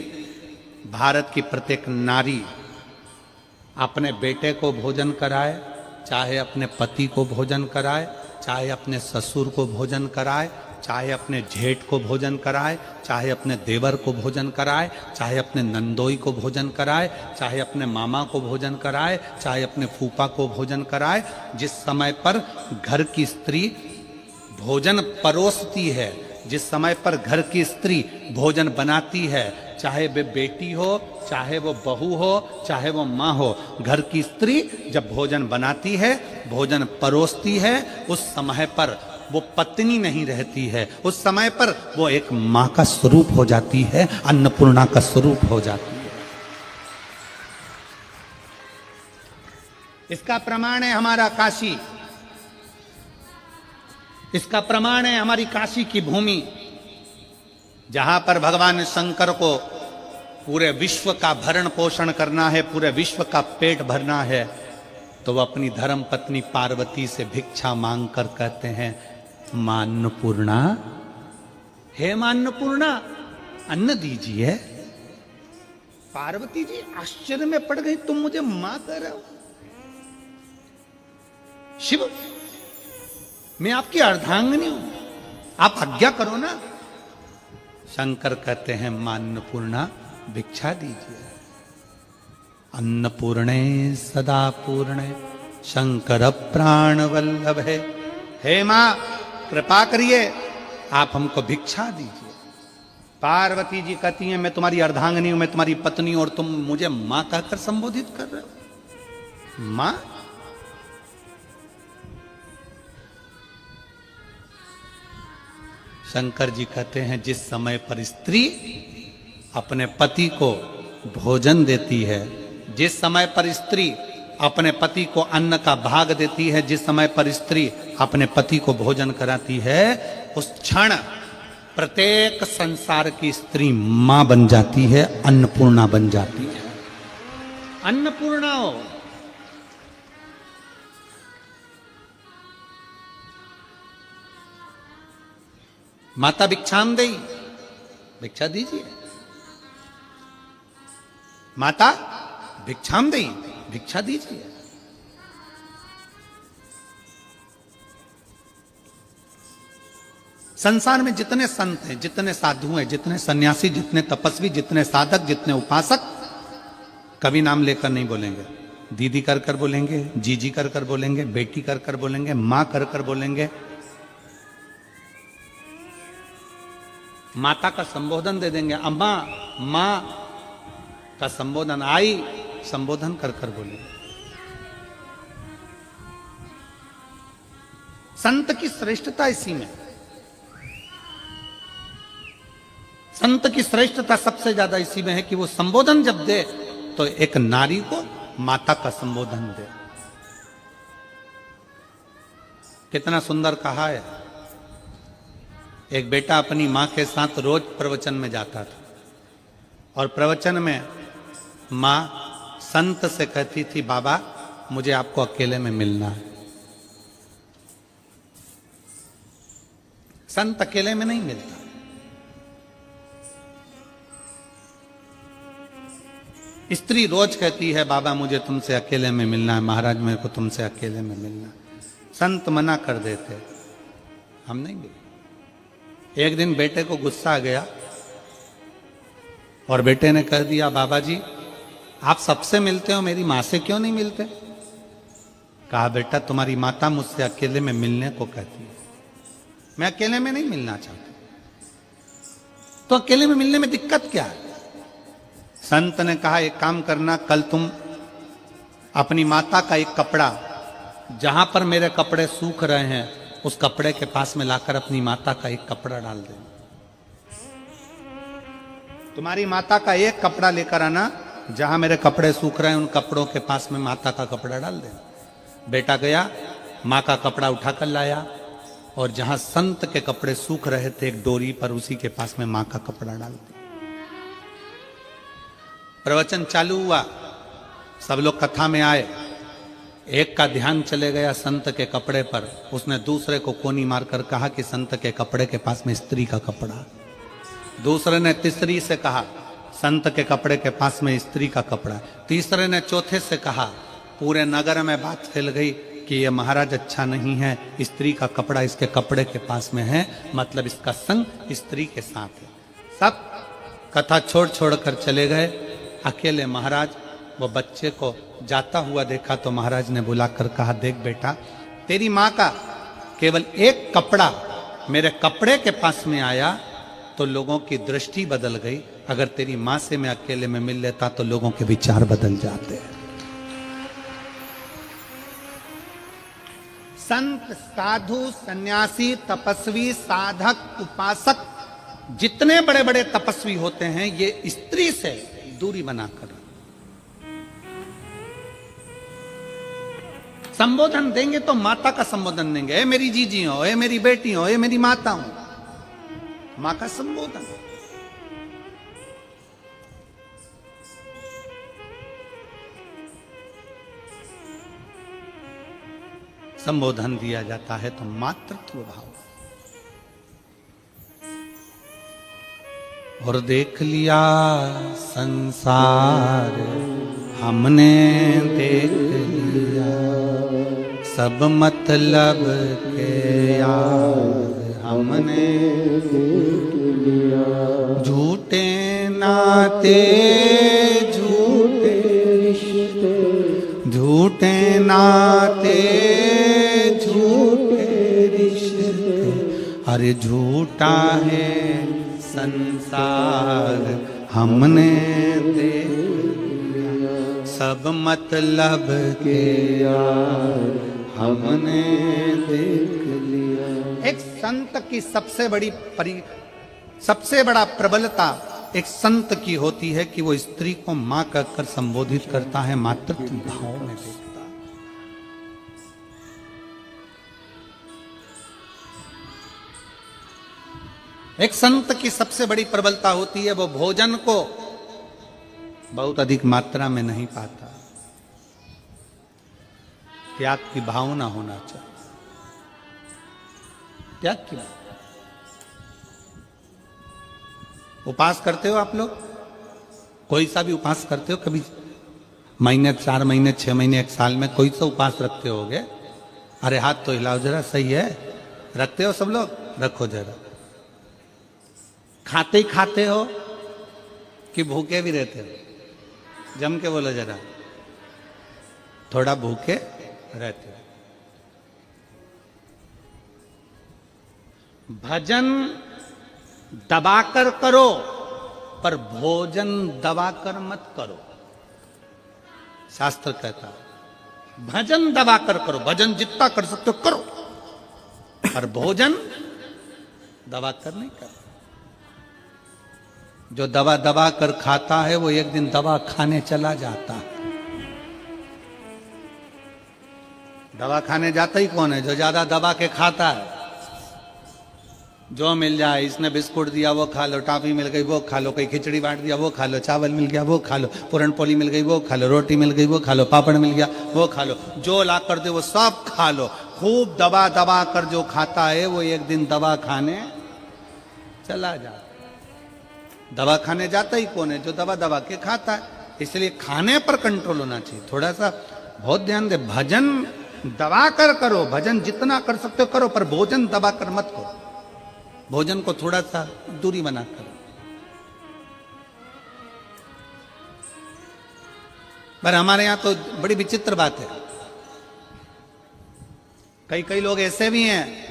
S2: भारत की प्रत्येक नारी अपने बेटे को भोजन कराए, चाहे अपने पति को भोजन कराए, चाहे अपने ससुर को भोजन कराए, चाहे अपने जेठ को भोजन कराए, चाहे अपने देवर को भोजन कराए, चाहे अपने नंदोई को भोजन कराए, चाहे अपने मामा को भोजन कराए, चाहे अपने फूफा को भोजन कराए। जिस समय पर घर की स्त्री भोजन परोसती है, जिस समय पर घर की स्त्री भोजन बनाती है, चाहे वे बेटी हो, चाहे वो बहू हो, चाहे वो माँ हो, घर की स्त्री जब भोजन बनाती है, भोजन परोसती है, उस समय पर वो पत्नी नहीं रहती है, उस समय पर वो एक माँ का स्वरूप हो जाती है, अन्नपूर्णा का स्वरूप हो जाती है। इसका प्रमाण है हमारा काशी, इसका प्रमाण है हमारी काशी की भूमि, जहां पर भगवान शंकर को पूरे विश्व का भरण पोषण करना है, पूरे विश्व का पेट भरना है। तो वो अपनी धर्म पत्नी पार्वती से भिक्षा मांग कर कहते हैं, मां अन्नपूर्णा, हे मां अन्नपूर्णा, अन्न दीजिए। पार्वती जी आश्चर्य में पड़ गई, तुम मुझे मां कह रहे हो? शिव, मैं आपकी अर्धांगिनी हूं, आप आज्ञा करो ना। शंकर कहते हैं, मां अन्नपूर्णा, भिक्षा दीजिए। अन्नपूर्णे सदा पूर्णे शंकर प्राण वल्लभे, हे मां कृपा करिए, आप हमको भिक्षा दीजिए। पार्वती जी कहती हैं, मैं तुम्हारी अर्धांगिनी हूं, मैं तुम्हारी पत्नी, और तुम मुझे मां कहकर संबोधित कर रहे हो? मां? शंकर जी कहते हैं, जिस समय पर स्त्री अपने पति को भोजन देती है, जिस समय पर स्त्री अपने पति को अन्न का भाग देती है, जिस समय पर स्त्री अपने पति को भोजन कराती है, उस क्षण प्रत्येक संसार की स्त्री मां बन जाती है, अन्नपूर्णा बन जाती है। अन्नपूर्णा हो। माता भिक्षाम देई, भिक्षा दीजिए। माता भिक्षाम देई, भिक्षा दीजिए। संसार में जितने संत हैं, जितने साधु हैं, जितने सन्यासी, जितने तपस्वी, जितने साधक, जितने उपासक, कभी नाम लेकर नहीं बोलेंगे। दीदी कर कर बोलेंगे, जीजी कर कर बोलेंगे, बेटी कर कर बोलेंगे, मां कर कर बोलेंगे। माता का संबोधन दे देंगे, अम्मा, मां का संबोधन, आई संबोधन कर कर बोलेंगे। संत की श्रेष्ठता इसी में। संत की श्रेष्ठता सबसे ज्यादा इसी में है कि वो संबोधन जब दे तो एक नारी को माता का संबोधन दे। कितना सुंदर कहा है। एक बेटा अपनी मां के साथ रोज प्रवचन में जाता था, और प्रवचन में मां संत से कहती थी, बाबा मुझे आपको अकेले में मिलना है। संत अकेले में नहीं मिलता। स्त्री रोज कहती है, बाबा मुझे तुमसे अकेले में मिलना है, महाराज मेरे को तुमसे अकेले में मिलना है। संत मना कर देते, हम नहीं मिले। एक दिन बेटे को गुस्सा आ गया और बेटे ने कह दिया, बाबा जी आप सबसे मिलते हो, मेरी मां से क्यों नहीं मिलते? कहा, बेटा तुम्हारी माता मुझसे अकेले में मिलने को कहती है, मैं अकेले में नहीं मिलना चाहता। तो अकेले में मिलने में दिक्कत क्या है? संत ने कहा, एक काम करना, कल तुम अपनी माता का एक कपड़ा, जहां पर मेरे कपड़े सूख रहे हैं उस कपड़े के पास में लाकर अपनी माता का एक कपड़ा डाल दे। तुम्हारी माता का एक कपड़ा लेकर आना, जहां मेरे कपड़े सूख रहे हैं उन कपड़ों के पास में माता का कपड़ा डाल दे। बेटा गया, मां का कपड़ा उठाकर लाया, और जहां संत के कपड़े सूख रहे थे एक डोरी पर, उसी के पास में मां का कपड़ा डाल दिया। प्रवचन चालू हुआ, सब लोग कथा में आए। एक का ध्यान चले गया संत के कपड़े पर, उसने दूसरे को कोनी मारकर कहा कि संत के कपड़े के पास में स्त्री का कपड़ा। दूसरे ने तीसरी से कहा, संत के कपड़े के पास में स्त्री का कपड़ा। तीसरे ने चौथे से कहा, पूरे नगर में बात फैल गई कि ये महाराज अच्छा नहीं है, स्त्री का कपड़ा इसके कपड़े के पास में है, मतलब इसका संग स्त्री के साथ है। सब कथा छोड़ छोड़ कर चले गए। अकेले महाराज वो बच्चे को जाता हुआ देखा तो महाराज ने बुलाकर कहा, देख बेटा, तेरी माँ का केवल एक कपड़ा मेरे कपड़े के पास में आया तो लोगों की दृष्टि बदल गई। अगर तेरी माँ से मैं अकेले में मिल लेता तो लोगों के विचार बदल जाते हैं। संत, साधु, सन्यासी, तपस्वी, साधक, उपासक, जितने बड़े बड़े तपस्वी होते हैं, ये स्त्री से दूरी बनाकर संबोधन देंगे तो माता का संबोधन देंगे, ए मेरी जीजी हो, ए मेरी बेटी हो, ए मेरी माता हो, मां का संबोधन। संबोधन दिया जाता है तो मातृत्व भाव। और देख लिया संसार हमने देख लिया, सब मतलब के यार हमने देख लिया। झूठे नाते झूठे रिश्ते, झूठे नाते झूठे रिश्ते, अरे झूठा है संसार हमने देख लिया, सब मतलब के यार हमने देख लिया। एक संत की सबसे बड़ा प्रबलता एक संत की होती है कि वो स्त्री को मां कहकर संबोधित करता है, मातृत्व भाव में देखता है। एक संत की सबसे बड़ी प्रबलता होती है वो भोजन को बहुत अधिक मात्रा में नहीं पाता, त्याग की भावना होना चाहिए। त्याग की भावना। उपास करते हो आप लोग? कोई सा भी उपास करते हो? कभी महीने, 4 महीने, 6 महीने, 1 साल में कोई सा उपास रखते होगे? अरे हाथ तो हिलाओ जरा, सही है? रखते हो सब लोग? रखो जरा। खाते ही खाते हो कि भूखे भी रहते हो? जम के बोलो जरा। थोड़ा भूखे रहते हो। भजन दबाकर करो पर भोजन दबाकर मत करो, शास्त्र कहता है। भजन दबाकर करो, भजन जितना कर सकते हो करो, पर भोजन दबाकर नहीं करो। जो दबा दबा कर खाता है वो एक दिन दवा खाने चला जाता है। दवा खाने जाता ही कौन है? जो ज्यादा दबा के खाता है। जो मिल जाए, इसने बिस्कुट दिया वो खा लो, टॉफी मिल गई वो खा लो, कोई खिचड़ी बांट दिया वो खा लो, चावल मिल गया वो खा लो, पूरन पोली मिल गई वो खा लो, रोटी मिल गई वो खा लो, पापड़ मिल गया वो खा लो, जो ला कर दे वो सब खा लो। खूब दबा दबा कर जो खाता है वो एक दिन दवा खाने चला जाता। दवा खाने जाता ही कौन है? जो दवा दबा के खाता है। इसलिए खाने पर कंट्रोल होना चाहिए। थोड़ा सा बहुत ध्यान दे। भजन दबा कर करो, भजन जितना कर सकते हो करो, पर भोजन दबा कर मत करो। भोजन को थोड़ा सा दूरी बना करो। पर हमारे यहां तो बड़ी विचित्र बात है। कई लोग ऐसे भी हैं,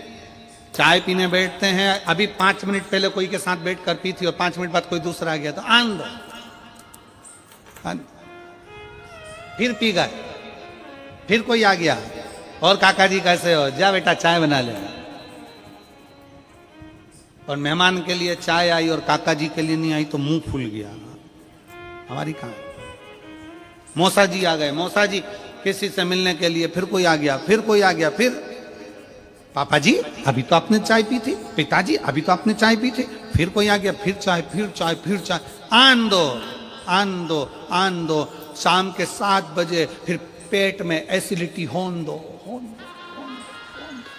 S2: चाय पीने बैठते हैं, अभी 5 मिनट पहले कोई के साथ बैठ कर पी थी और 5 मिनट बाद कोई दूसरा आ गया तो आन दो, फिर पी गए, फिर कोई आ गया, और काका जी कैसे हो? जा बेटा चाय बना ले। और मेहमान के लिए चाय आई और काका जी के लिए नहीं आई तो मुंह फूल गया। हमारी कहां? मौसा जी आ गए, मौसा जी किसी से मिलने के लिए, फिर कोई आ गया, फिर कोई आ गया, फिर पापा जी अभी तो आपने चाय पी थी, पिताजी अभी तो आपने चाय पी थी, फिर कोई आ गया, फिर चाय, फिर चाय, फिर चाय। आन दो, आन दो, आन दो। शाम के 7 बजे फिर पेट में एसिडिटी होन दो, होन दो, होन दो, होन दो।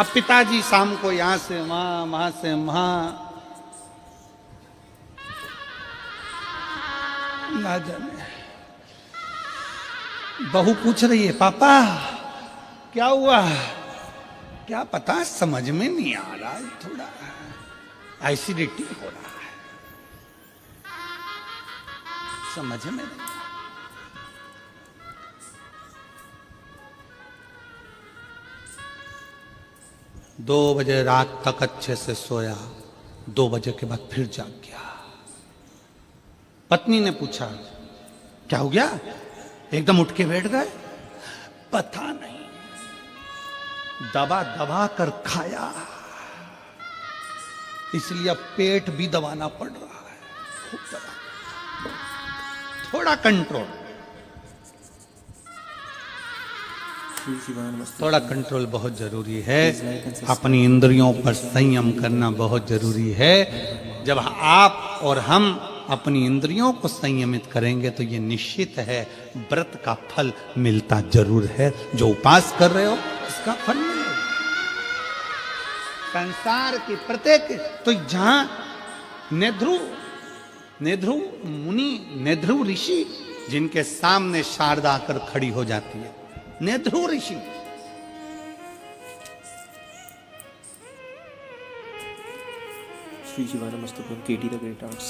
S2: अब पिताजी शाम को यहां से वहां, वहां से वहां, ना जाने। बहू पूछ रही है पापा क्या हुआ? क्या पता, समझ में नहीं आ रहा है, थोड़ा एसिडिटी हो रहा है, समझ में नहीं। 2 बजे रात तक अच्छे से सोया, 2 बजे के बाद फिर जाग गया। पत्नी ने पूछा क्या हो गया? एकदम उठ के बैठ गए। पता नहीं, दबा दबा कर खाया, इसलिए अब पेट भी दबाना पड़ रहा है। खूब दबा, थोड़ा कंट्रोल, थोड़ा कंट्रोल बहुत जरूरी है। अपनी इंद्रियों पर संयम करना बहुत जरूरी है। जब आप और हम अपनी इंद्रियों को संयमित करेंगे तो ये निश्चित है व्रत का फल मिलता जरूर है। जो उपास कर रहे हो उसका फल मिलेगा। संसार की प्रत्येक, तो जहां नेध्रु मुनि, नेध्रु ऋषि, जिनके सामने शारदा आकर खड़ी हो जाती है, नेध्रु ऋषि,
S1: श्री शिवानमस्तुभ्यं KD the great arts.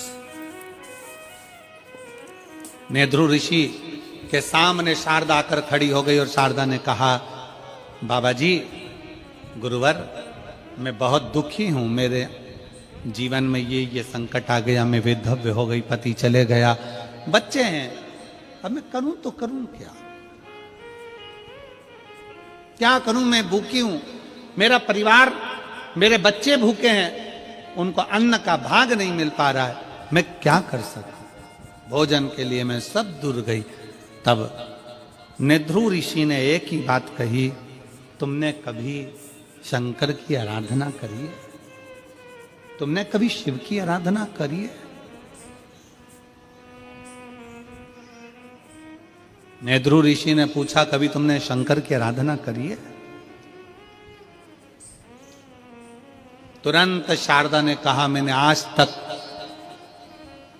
S2: Nedhru rishi के सामने शारदा आकर खड़ी हो गई और शारदा ने कहा, बाबा जी, गुरुवर, मैं बहुत दुखी हूं, मेरे जीवन में ये संकट आ गया, मैं विधव्य हो गई, पति चले गया, बच्चे हैं, अब मैं करूं तो करूं क्या करूं? मैं भूखी हूं, मेरा परिवार, मेरे बच्चे भूखे हैं, उनको अन्न का भाग नहीं मिल पा रहा है, मैं क्या कर सकता? भोजन के लिए मैं सब दूर गई। तब नेध्रु ऋषि ने एक ही बात कही, तुमने कभी शंकर की आराधना करी है? तुमने कभी शिव की आराधना करी है? नेध्रु ऋषि ने पूछा, कभी तुमने शंकर की आराधना करी है? तुरंत शारदा ने कहा, मैंने आज तक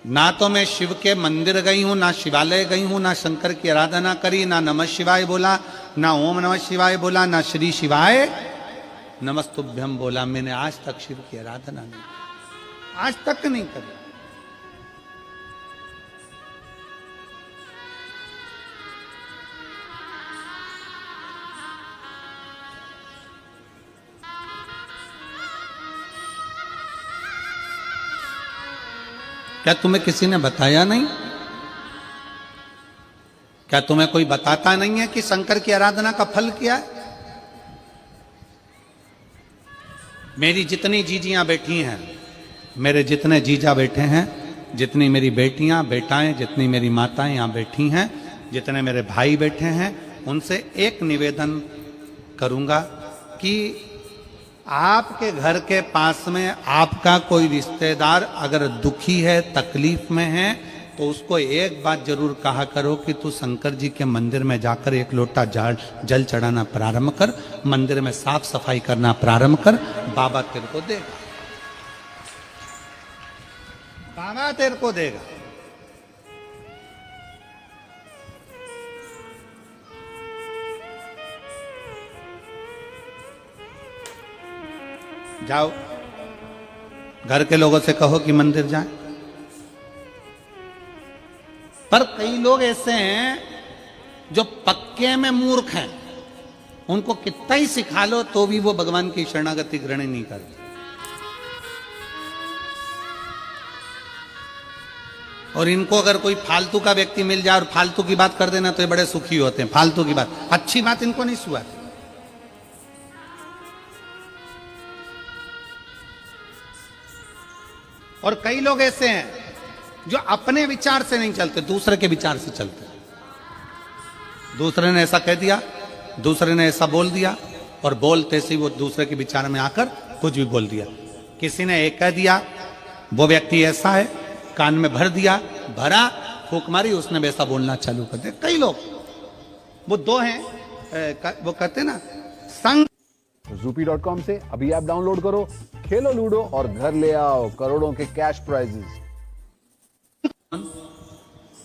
S2: ना तो मैं शिव के मंदिर गई हूं, ना शिवालय गई हूं, ना शंकर की आराधना करी, ना नमः शिवाय बोला, ना ओम नमः शिवाय बोला, ना श्री शिवाय नमस्तुभ्यम बोला। मैंने आज तक शिव की आराधना नहीं, आज तक नहीं करी। क्या तुम्हें किसी ने बताया नहीं? क्या तुम्हें कोई बताता नहीं है कि शंकर की आराधना का फल क्या है? मेरी जितनी जीजियां बैठी हैं, मेरे जितने जीजा बैठे हैं, जितनी मेरी बेटियां बेटाएं, जितनी मेरी माताएं यहां बैठी हैं, जितने मेरे भाई बैठे हैं, उनसे एक निवेदन करूंगा कि आपके घर के पास में आपका कोई रिश्तेदार अगर दुखी है, तकलीफ में है, तो उसको एक बात जरूर कहा करो कि तू शंकर जी के मंदिर में जाकर एक लोटा जल चढ़ाना प्रारंभ कर, मंदिर में साफ सफाई करना प्रारंभ कर, बाबा तेरे को देगा, बाबा तेरे को देगा। जाओ, घर के लोगों से कहो कि मंदिर जाएं। पर कई लोग ऐसे हैं जो पक्के में मूर्ख हैं, उनको कितना ही सिखा लो तो भी वो भगवान की शरणागति ग्रहण नहीं करते। और इनको अगर कोई फालतू का व्यक्ति मिल जाए और फालतू की बात कर देना तो ये बड़े सुखी होते हैं। फालतू की बात, अच्छी बात इनको नहीं सुहाती। और कई लोग ऐसे हैं जो अपने विचार से नहीं चलते, दूसरे के विचार से चलते। दूसरे ने ऐसा कह दिया, दूसरे ने ऐसा बोल दिया, और बोलते से वो दूसरे के विचार में आकर कुछ भी बोल दिया। किसी ने एक कह दिया, वो व्यक्ति ऐसा है, कान में भर दिया, भरा, फूंक मारी, उसने वैसा बोलना चालू कर दिया। कई लोग, वो दो हैं, वो कहते ना संग।
S3: Zoopy.com से अभी ऐप डाउनलोड करो, खेलो लूडो और घर ले आओ करोड़ों के कैश प्राइजेस।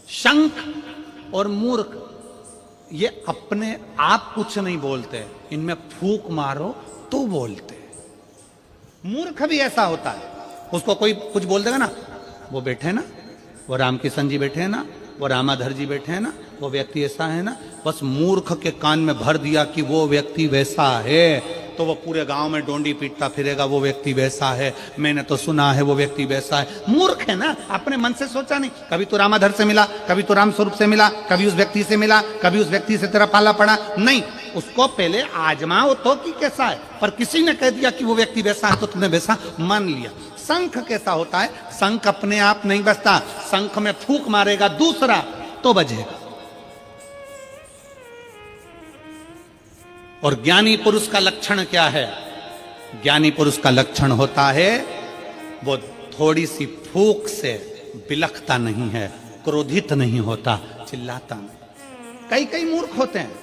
S2: शंख और मूर्ख ये अपने आप कुछ नहीं बोलते, इनमें फूंक मारो तो बोलते। मूर्ख भी ऐसा होता है, उसको कोई कुछ बोल देगा ना, वो बैठे हैं ना, वो रामकिशन जी बैठे हैं ना, वो रामाधर जी बैठे हैं ना, वो व्यक्ति ऐसा है ना, बस मूर्ख के कान में भर दिया कि वो व्यक्ति वैसा है, तो वो पूरे गांव में डोंडी पीटता फिरेगा, वो व्यक्ति वैसा है, मैंने तो सुना है वो व्यक्ति वैसा है। मूर्ख है ना, अपने मन से सोचा नहीं। कभी तो रामाधर से मिला, कभी तो राम स्वरूप से मिला, कभी उस व्यक्ति से मिला, कभी उस व्यक्ति से तेरा पाला पड़ा, नहीं, उसको पहले आजमाओ तो कि कैसा है। पर किसी ने कह दिया कि वो व्यक्ति वैसा है तो तुमने वैसा मान लिया। शंख कैसा होता है? शंख अपने आप नहीं बजता, शंख में फूंक मारेगा दूसरा तो बजेगा। और ज्ञानी पुरुष का लक्षण क्या है? ज्ञानी पुरुष का लक्षण होता है वो थोड़ी सी फूंक से बिलखता नहीं है, क्रोधित नहीं होता, चिल्लाता नहीं। कई कई मूर्ख होते हैं।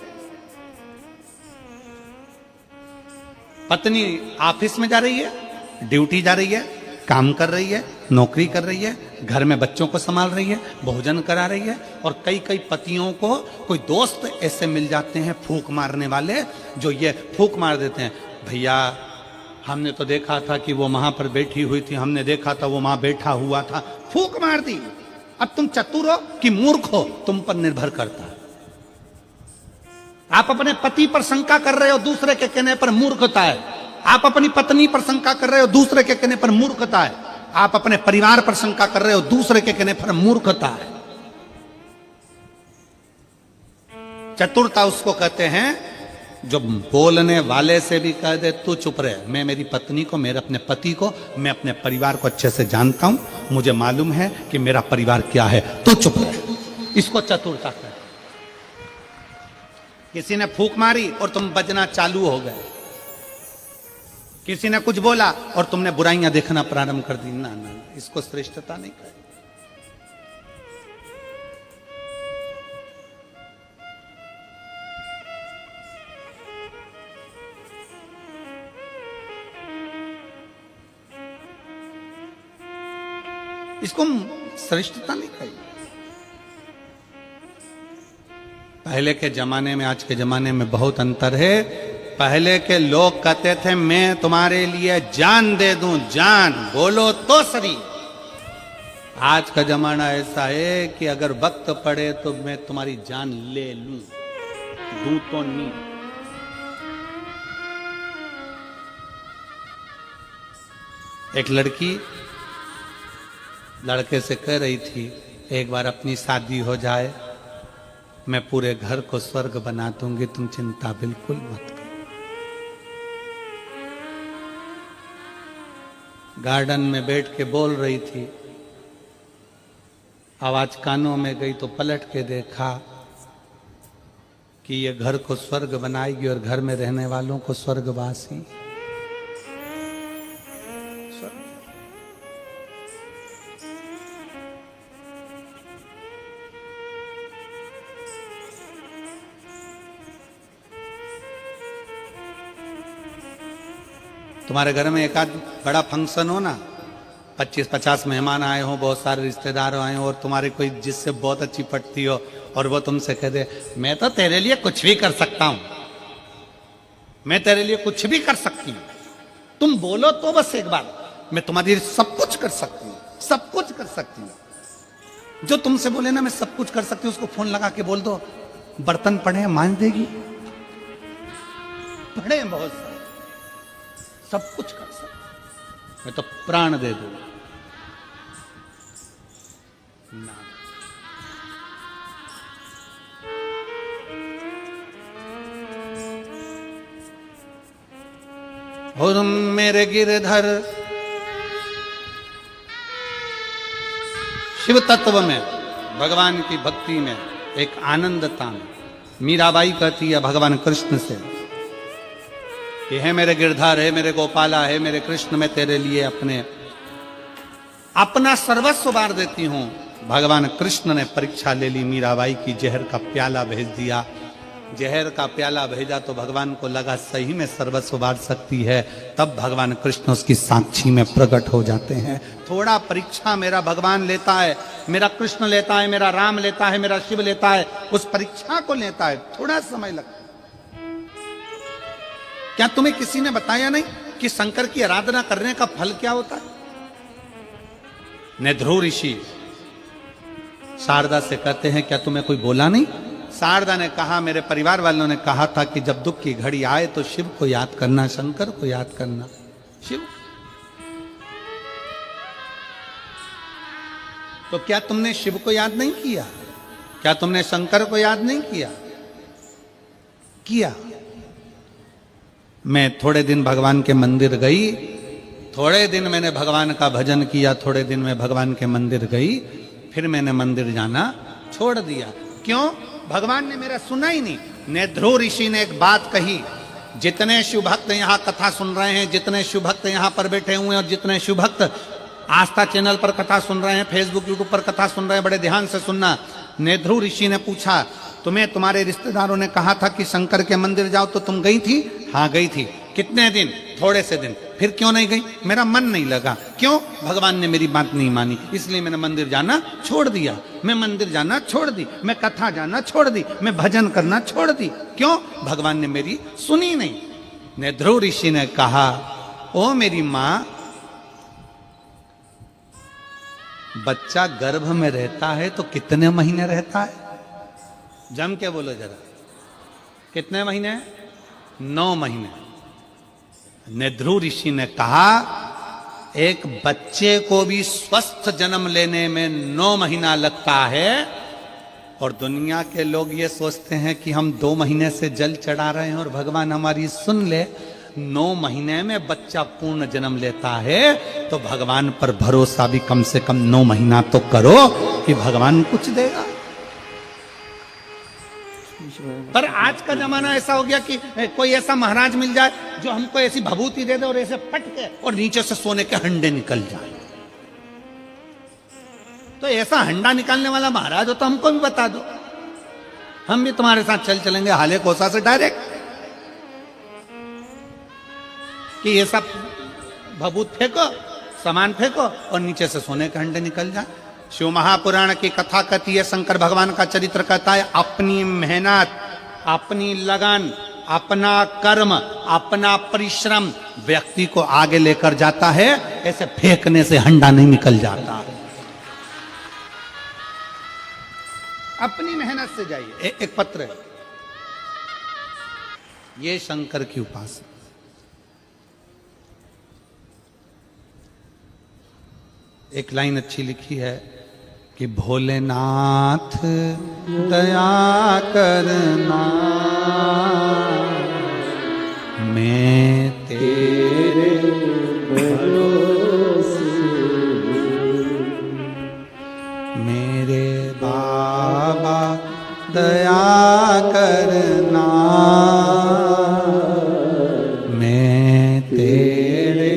S2: पत्नी ऑफिस में जा रही है, ड्यूटी जा रही है, काम कर रही है, नौकरी कर रही है, घर में बच्चों को संभाल रही है, भोजन करा रही है, और कई कई पतियों को कोई दोस्त ऐसे मिल जाते हैं फूंक मारने वाले, जो ये फूंक मार देते हैं, भैया हमने तो देखा था कि वो वहां पर बैठी हुई थी, हमने देखा था वो वहां बैठा हुआ था, फूंक मार दी। अब तुम चतुर हो कि मूर्ख हो, तुम पर निर्भर करता है। आप अपने पति पर शंका कर रहे हो, दूसरे के कहने पर मूर्खता है। आप अपनी पत्नी पर शंका कर रहे हो, दूसरे के कहने पर मूर्खता है। आप अपने परिवार पर शंका कर रहे हो, दूसरे के कहने पर मूर्खता है। चतुरता उसको कहते हैं जो बोलने वाले से भी कह दे तू चुप रहे, मैं मेरी पत्नी को, मेरे अपने पति को, मैं अपने परिवार को अच्छे से जानता हूं, मुझे मालूम है कि मेरा परिवार क्या है, तू चुप रहे। इसको चतुरता कहते हैं। किसी ने फूंक मारी और तुम बजना चालू हो गए, किसी ने कुछ बोला और तुमने बुराइयां देखना प्रारंभ कर दी, ना ना, इसको श्रेष्ठता नहीं कहते। इसको श्रेष्ठता नहीं कही। पहले के जमाने में आज के जमाने में बहुत अंतर है। पहले के लोग कहते थे मैं तुम्हारे लिए जान दे दूं, जान बोलो तो सही। आज का जमाना ऐसा है कि अगर वक्त पड़े तो मैं तुम्हारी जान ले लूं, दूं तो नहीं। एक लड़की लड़के से कह रही थी एक बार अपनी शादी हो जाए, मैं पूरे घर को स्वर्ग बना दूंगी, तुम चिंता बिल्कुल मत करो। गार्डन में बैठ के बोल रही थी, आवाज कानों में गई तो पलट के देखा कि ये घर को स्वर्ग बनाएगी और घर में रहने वालों को स्वर्गवासी। तुम्हारे घर में एक आध बड़ा फंक्शन हो ना, 25-50 मेहमान आए हो, बहुत सारे रिश्तेदार आए हो, और तुम्हारी कोई जिससे बहुत अच्छी पटती हो और वो तुमसे कह दे मैं तो तेरे लिए कुछ भी कर सकता हूं, मैं तेरे लिए कुछ भी कर सकती हूं, तुम बोलो तो बस एक बार, मैं तुम्हारे लिए सब कुछ कर सकती हूं, सब कुछ कर सकती हूं। जो तुमसे बोले ना मैं सब कुछ कर सकती हूं, उसको फोन लगा के बोल दो बर्तन पड़े मान देगी, पड़े बहुत सारे, सब कुछ कर सकते, मैं तो प्राण दे दूं ना। और मेरे गिरधर शिव तत्व में, भगवान की भक्ति में एक आनंदता में, मीराबाई कहती है भगवान कृष्ण से कि है मेरे गिरधर, है मेरे गोपाला, है मेरे कृष्ण, मैं तेरे लिए अपना सर्वस्व वार देती हूं। भगवान कृष्ण ने परीक्षा ले ली मीराबाई की, जहर का प्याला भेज दिया। जहर का प्याला भेजा तो भगवान को लगा सही में सर्वस्व वार सकती है, तब भगवान कृष्ण उसकी साक्षी में प्रकट हो जाते हैं। थोड़ा परीक्षा मेरा भगवान लेता है, मेरा कृष्ण लेता है, मेरा राम लेता है, मेरा शिव लेता है, उस परीक्षा को लेता है, थोड़ा समय लगता है। क्या तुम्हें किसी ने बताया नहीं कि शंकर की आराधना करने का फल क्या होता है? ध्रुव ऋषि शारदा से कहते हैं क्या तुम्हें कोई बोला नहीं? शारदा ने कहा मेरे परिवार वालों ने कहा था कि जब दुख की घड़ी आए तो शिव को याद करना, शंकर को याद करना। शिव, तो क्या तुमने शिव को याद नहीं किया? क्या तुमने शंकर को याद नहीं किया? किया। मैं थोड़े दिन भगवान के मंदिर गई, थोड़े दिन मैंने भगवान का भजन किया, थोड़े दिन मैं भगवान के मंदिर गई, फिर मैंने मंदिर जाना छोड़ दिया। क्यों? भगवान ने मेरा सुना ही नहीं। ध्रुव ऋषि ने एक बात कही, जितने शिव भक्त यहाँ कथा सुन रहे हैं, जितने शिव भक्त यहाँ पर बैठे हुए हैं और जितने शिव भक्त आस्था चैनल पर कथा सुन रहे हैं, फेसबुक यूट्यूब पर कथा सुन रहे हैं, बड़े ध्यान से सुनना। नेध्रु ऋषि ने पूछा, तुम्हें तुम्हारे रिश्तेदारों ने कहा था कि शंकर के मंदिर जाओ, तो तुम गई थी? हाँ गई थी। कितने दिन? थोड़े से दिन। फिर क्यों नहीं गई? मेरा मन नहीं लगा। क्यों? भगवान ने मेरी बात नहीं मानी, इसलिए मैंने मंदिर जाना छोड़ दिया। मैं मंदिर जाना छोड़ दी, मैं कथा जाना छोड़ दी, मैं भजन करना छोड़ दी। क्यों? भगवान ने मेरी सुनी नहीं। नेध्रु ऋषि ने कहा, ओ मेरी मां, बच्चा गर्भ में रहता है तो कितने महीने रहता है? जम के बोलो जरा, कितने महीने? 9 महीने। नेध्रु ऋषि ने कहा, एक बच्चे को भी स्वस्थ जन्म लेने में 9 महीना लगता है, और दुनिया के लोग ये सोचते हैं कि हम 2 महीने से जल चढ़ा रहे हैं और भगवान हमारी सुन ले। 9 महीने में बच्चा पूर्ण जन्म लेता है, तो भगवान पर भरोसा भी कम से कम 9 महीना तो करो कि भगवान कुछ देगा। पर आज का जमाना ऐसा हो गया कि कोई ऐसा महाराज मिल जाए जो हमको ऐसी भभूति दे दे और ऐसे पटके और नीचे से सोने के हंडे निकल जाए। तो ऐसा हंडा निकालने वाला महाराज हो तो हमको भी बता दो, हम भी तुम्हारे साथ चलेंगे हाले कोसा से डायरेक्ट, कि ये सब भभूत फेंको, सामान फेंको और नीचे से सोने के हंडे निकल जाए। शिव महापुराण की कथा कहती है, शंकर भगवान का चरित्र कहता है, अपनी मेहनत, अपनी लगन, अपना कर्म, अपना परिश्रम व्यक्ति को आगे लेकर जाता है, ऐसे फेंकने से हंडा नहीं निकल जाता है। अपनी मेहनत से जाइए। एक पत्र है, ये शंकर की उपासना। एक लाइन अच्छी लिखी है कि भोलेनाथ दया करना, मैं तेरे भरोसे, मेरे बाबा दया करना, मैं तेरे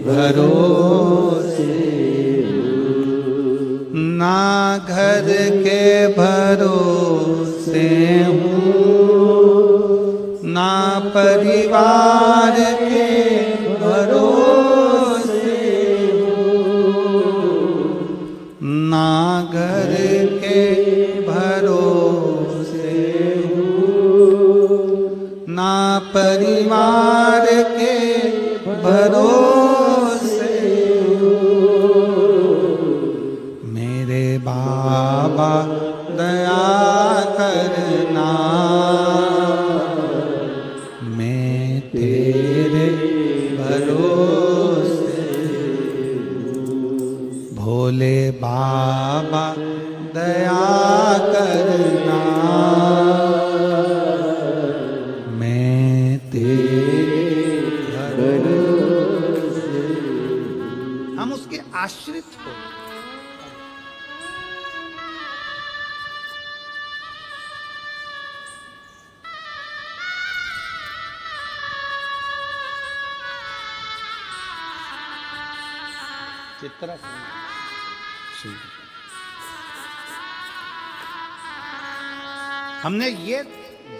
S2: भरोसे, ना घर के भरोसे हूँ, ना परिवार के भरोसे हूँ, ना घर के भरोसे हूँ, ना परिवार के भरोसे हूँ, मेरे बाबा दया करना, मैं तेरे भरोसे, भोले बाबा दया करना, मैं तेरे भरोसे। हम उसके आश्रित हो। चित्रा हमने ये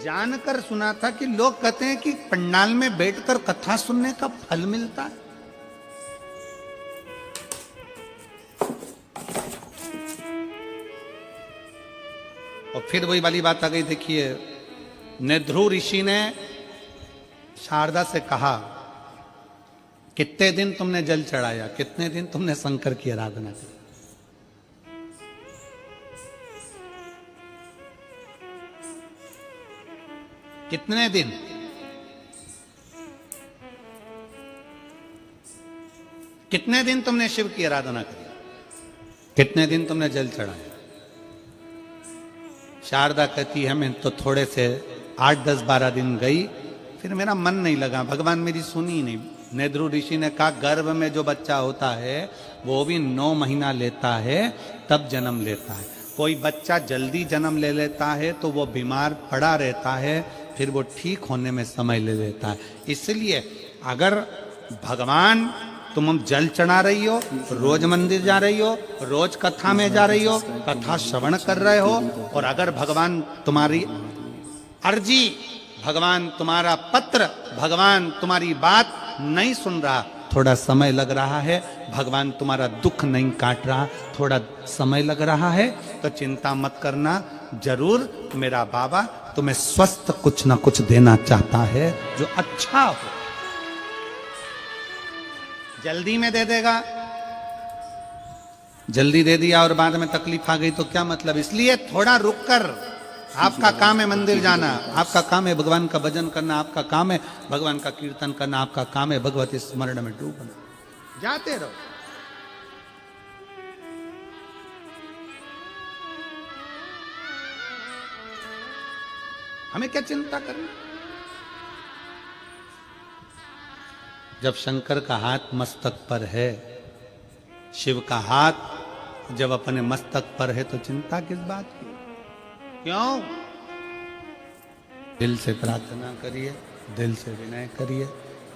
S2: जानकर सुना था कि लोग कहते हैं कि पंडाल में बैठकर कथा सुनने का फल मिलता है। और फिर वही वाली बात आ गई। देखिए, नेध्रु ऋषि ने शारदा से कहा, कितने दिन तुमने जल चढ़ाया, कितने दिन तुमने शंकर की आराधना की? कितने दिन? कितने दिन तुमने शिव की आराधना की? कितने दिन तुमने जल चढ़ाया? शारदा कहती है, मैं तो थोड़े से 8, 10, 12 दिन गई, फिर मेरा मन नहीं लगा, भगवान मेरी सुनी नहीं। नेध्रु ऋषि ने कहा, गर्भ में जो बच्चा होता है वो भी 9 महीना लेता है, तब जन्म लेता है। कोई बच्चा जल्दी जन्म ले लेता है तो वो बीमार पड़ा रहता है, फिर वो ठीक होने में समय ले लेता है। इसलिए अगर भगवान तुम जल चढ़ा रही हो, रोज मंदिर जा रही हो, रोज कथा में जा रही हो, कथा श्रवण कर रहे हो, और अगर भगवान तुम्हारी अर्जी, भगवान तुम्हारा पत्र, भगवान तुम्हारी बात नहीं सुन रहा, थोड़ा समय लग रहा है, भगवान तुम्हारा दुख नहीं काट रहा, थोड़ा समय लग रहा है, तो चिंता मत करना, जरूर मेरा बाबा तुम्हें स्वस्थ कुछ ना कुछ देना चाहता है जो अच्छा हो। जल्दी में दे देगा, जल्दी दे दिया और बाद में तकलीफ आ गई तो क्या मतलब। इसलिए थोड़ा रुक कर, आपका काम है मंदिर जाना, आपका काम है भगवान का भजन करना, आपका काम है भगवान का कीर्तन करना, आपका काम है भगवती स्मरण में डूबना, जाते रहो। हमें क्या चिंता करनी। जब शंकर का हाथ मस्तक पर है, शिव का हाथ जब अपने मस्तक पर है, तो चिंता किस बात की। क्यों? दिल से प्रार्थना करिए, दिल से विनय करिए,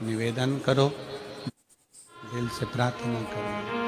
S2: निवेदन करो, दिल से प्रार्थना करिए।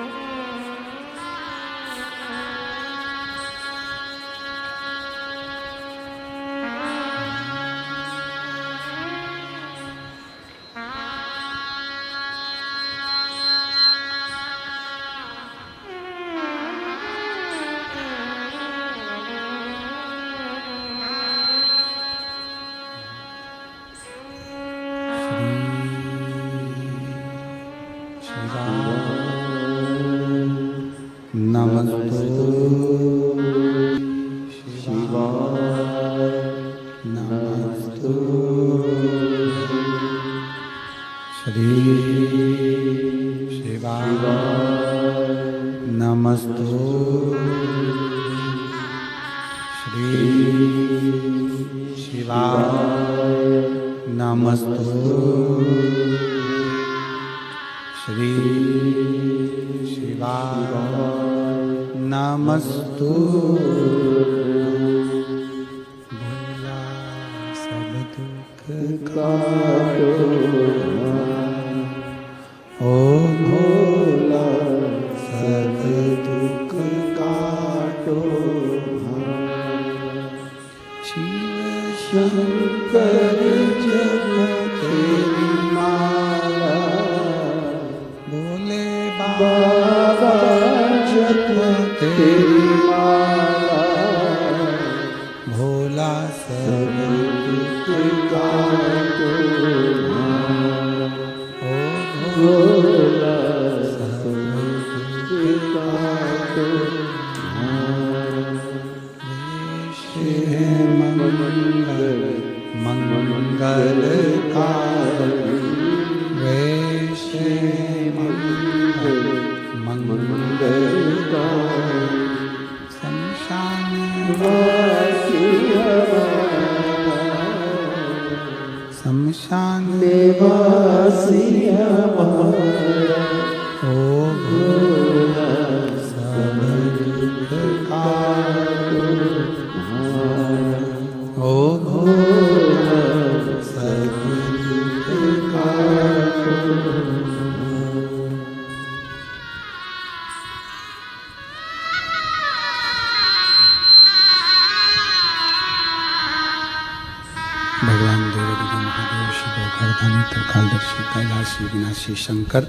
S2: शंकर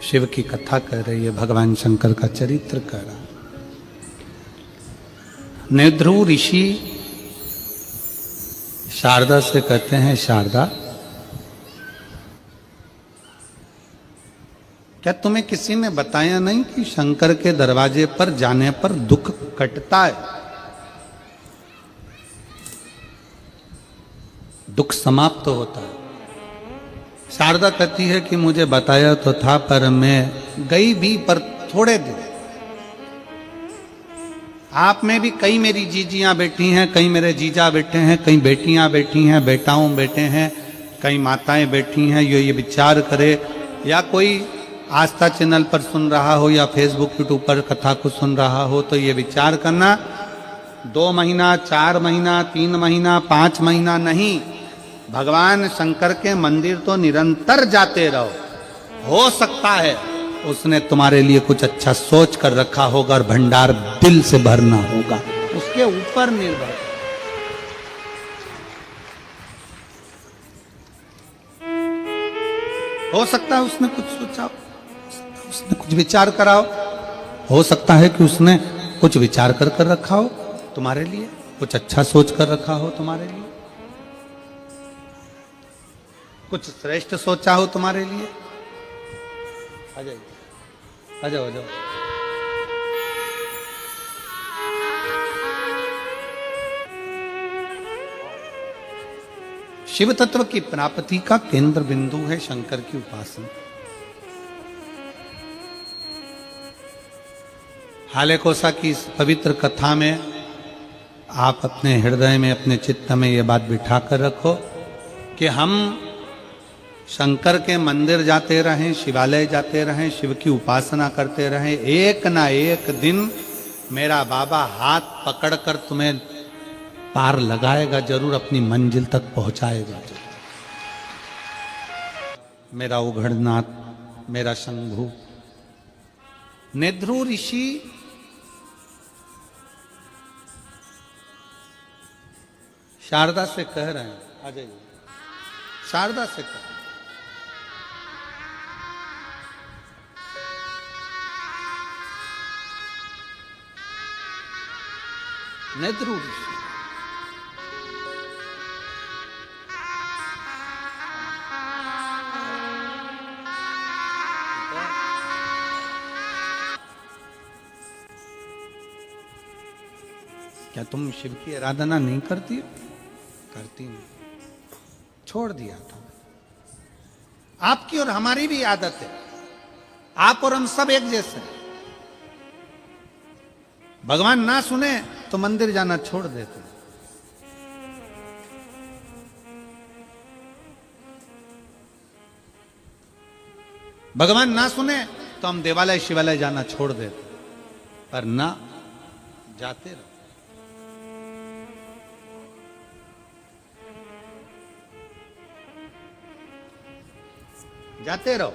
S2: शिव की कथा कर रही है, भगवान शंकर का चरित्र कर रहा। नेद्रु ऋषि शारदा से कहते हैं, शारदा क्या तुम्हें किसी ने बताया नहीं कि शंकर के दरवाजे पर जाने पर दुख कटता है, दुख समाप्त होता है। शारदा कहती है कि मुझे बताया तो था, पर मैं गई भी पर थोड़े दिन। आप में भी कई मेरी जीजियां बैठी हैं, कई मेरे जीजा बैठे हैं, कई बेटियां बैठी हैं, बेटाओं बैठे हैं, कई माताएं बैठी हैं। ये विचार करे, या कोई आस्था चैनल पर सुन रहा हो या फेसबुक यूट्यूब पर कथा को सुन रहा हो, तो ये विचार करना 2 महीना 4 महीना 3 महीना 5 महीना नहीं, भगवान शंकर के मंदिर तो निरंतर जाते रहो। हो सकता है उसने तुम्हारे लिए कुछ अच्छा सोच कर रखा होगा और भंडार दिल से भरना होगा, उसके ऊपर निर्भर। हो सकता है उसने कुछ सोचा, उसने कुछ विचार करा हो सकता है कि उसने कुछ विचार कर रखा हो तुम्हारे लिए, कुछ अच्छा सोच कर रखा हो तुम्हारे लिए, कुछ श्रेष्ठ सोचा हो तुम्हारे लिए। आ जाइए, आ जाओ, आ जाओ। शिव तत्व की प्राप्ति का केंद्र बिंदु है शंकर की उपासना। हाले कोसा की इस पवित्र कथा में आप अपने हृदय में, अपने चित्त में यह बात बिठा कर रखो कि हम शंकर के मंदिर जाते रहें, शिवालय जाते रहें, शिव की उपासना करते रहें, एक ना एक दिन मेरा बाबा हाथ पकड़कर तुम्हें पार लगाएगा जरूर, अपनी मंजिल तक पहुंचाएगा जरूर। मेरा उघड़नाथ, मेरा शंभु। नेद्रु ऋषि शारदा से कह रहे हैं, आ जाइए, शारदा से कह, नेद्रु ऋषि क्या तुम शिव की आराधना नहीं करती? करती नहीं, छोड़ दिया था। आपकी और हमारी भी आदत है, आप और हम सब एक जैसे हैं। भगवान ना सुने तो मंदिर जाना छोड़ देते हैं। भगवान ना सुने तो हम देवालय शिवालय जाना छोड़ देते, पर ना, जाते रहो। जाते रहो,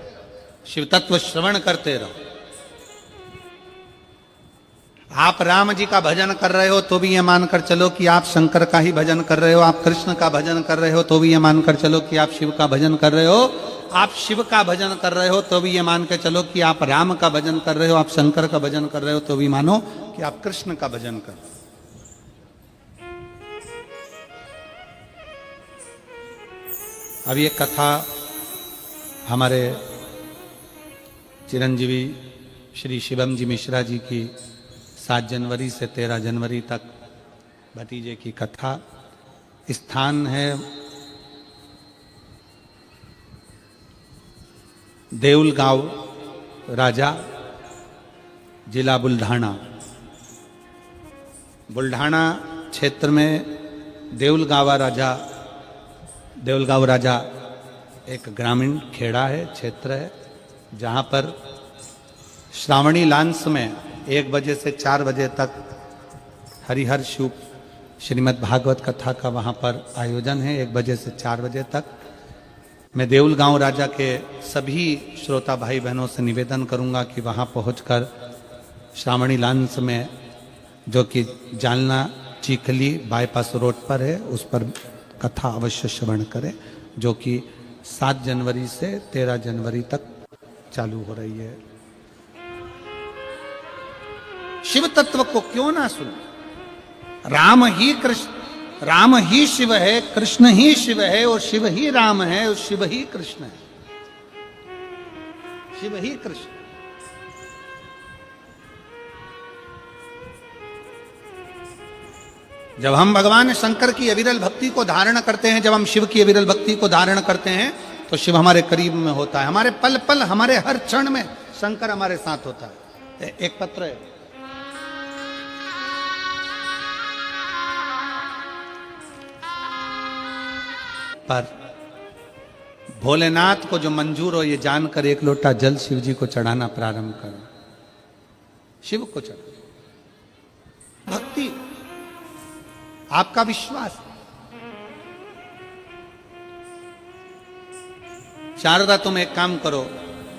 S2: शिव तत्व श्रवण करते रहो। आप राम जी का भजन कर रहे हो तो भी ये मानकर चलो कि आप शंकर का ही भजन कर रहे हो। आप कृष्ण का भजन कर रहे हो तो भी ये मानकर चलो कि आप शिव का भजन कर रहे हो। आप शिव का भजन कर रहे हो तो भी ये मान के चलो कि आप राम का भजन कर रहे हो। आप शंकर का भजन कर रहे हो तो भी मानो कि आप कृष्ण का भजन कर रहे हो। अब ये कथा हमारे चिरंजीवी श्री शिवम जी मिश्रा जी की 7 जनवरी से 13 जनवरी तक भतीजे की कथा। स्थान है देऊलगांव राजा, जिला बुल्ढाना। बुल्ढाना क्षेत्र में देऊलगांव राजा एक ग्रामीण खेड़ा है, क्षेत्र है, जहाँ पर श्रावणी लांस में 1 बजे से 4 बजे तक हरिहर शिव श्रीमद् भागवत कथा का वहाँ पर आयोजन है। 1 बजे से 4 बजे तक मैं देऊलगांव राजा के सभी श्रोता भाई बहनों से निवेदन करूँगा कि वहाँ पहुँचकर श्रावणी लांस में, जो कि जालना चीखली बाईपास रोड पर है, उस पर कथा अवश्य श्रवण करें, जो कि 7 जनवरी से 13 जनवरी तक चालू हो रही है। शिव तत्व को क्यों ना सुने? राम ही कृष्ण, राम ही शिव है, कृष्ण ही शिव है, और शिव ही राम है, और शिव ही कृष्ण है। शिव ही कृष्ण। जब हम भगवान शंकर की अविरल भक्ति को धारण करते हैं, जब हम शिव की अविरल भक्ति को धारण करते हैं, तो शिव हमारे करीब में होता है। हमारे पल पल, हमारे हर क्षण में शंकर हमारे साथ होता है। एक पत्र है, पर भोलेनाथ को जो मंजूर हो ये जानकर 1 लोटा जल शिव जी को चढ़ाना प्रारंभ करो। शिव को चढ़ाओ। भक्ति, आपका विश्वास। शारदा, तुम एक काम करो,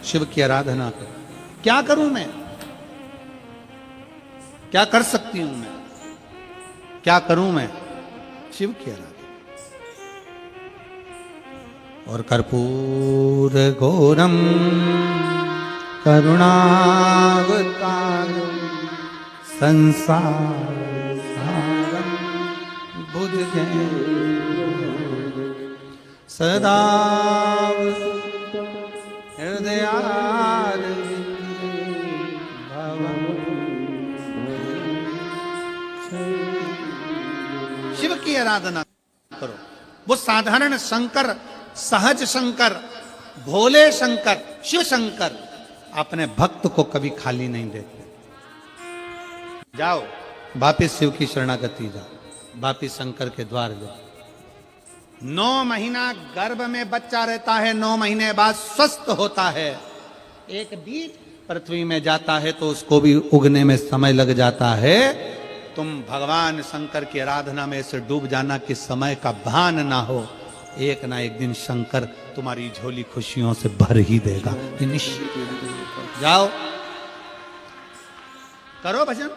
S2: शिव की आराधना करो। क्या करूं मैं? क्या कर सकती हूं मैं? क्या करूं मैं? शिव की आराधना। और कर्पूर घोरम करुणावतारम संसार सारम भुजगेन्द्र सदा शिव की आराधना करो। वो साधारण शंकर, सहज शंकर, भोले शंकर, शिव शंकर अपने भक्त को कभी खाली नहीं देते। जाओ वापिस शिव की शरणागति जाओ, वापिस शंकर के द्वार जाओ। 9 महीना गर्भ में बच्चा रहता है, 9 महीने बाद स्वस्थ होता है। एक बीज पृथ्वी में जाता है तो उसको भी उगने में समय लग जाता है। तुम भगवान शंकर की आराधना में से डूब जाना कि समय का भान ना हो। एक ना एक दिन शंकर तुम्हारी झोली खुशियों से भर ही देगा। जाओ करो भजन।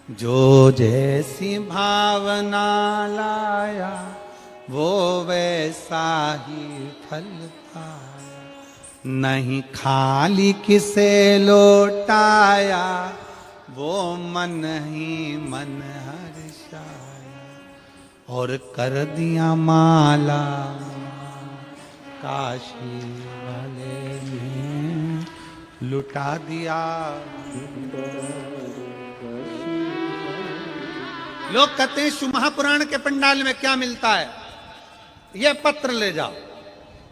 S2: जो जैसी भावना लाया वो वैसा ही फल पाया, नहीं खाली किसे लौटाया वो मन ही मन हर्षाया। और कर दिया माला काशी वाले ने लुटा दिया। लोग कहते हैं शिव महापुराण के पंडाल में क्या मिलता है? यह पत्र ले जाओ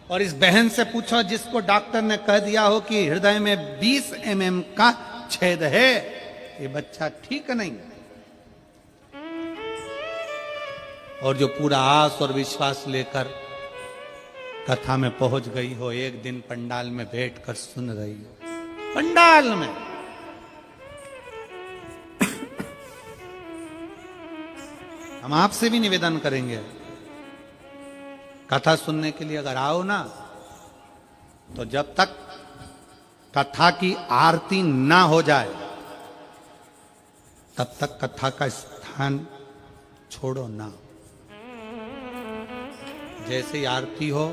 S2: और इस बहन से पूछो जिसको डॉक्टर ने कह दिया हो कि हृदय में 20 mm का छेद है, ये बच्चा ठीक नहीं। और जो पूरा आस और विश्वास लेकर कथा में पहुंच गई हो, एक दिन पंडाल में बैठकर सुन रही हो, पंडाल में हम आपसे भी निवेदन करेंगे, कथा सुनने के लिए अगर आओ ना, तो जब तक कथा की आरती ना हो जाए तब तक कथा का स्थान छोड़ो ना। जैसे ही आरती हो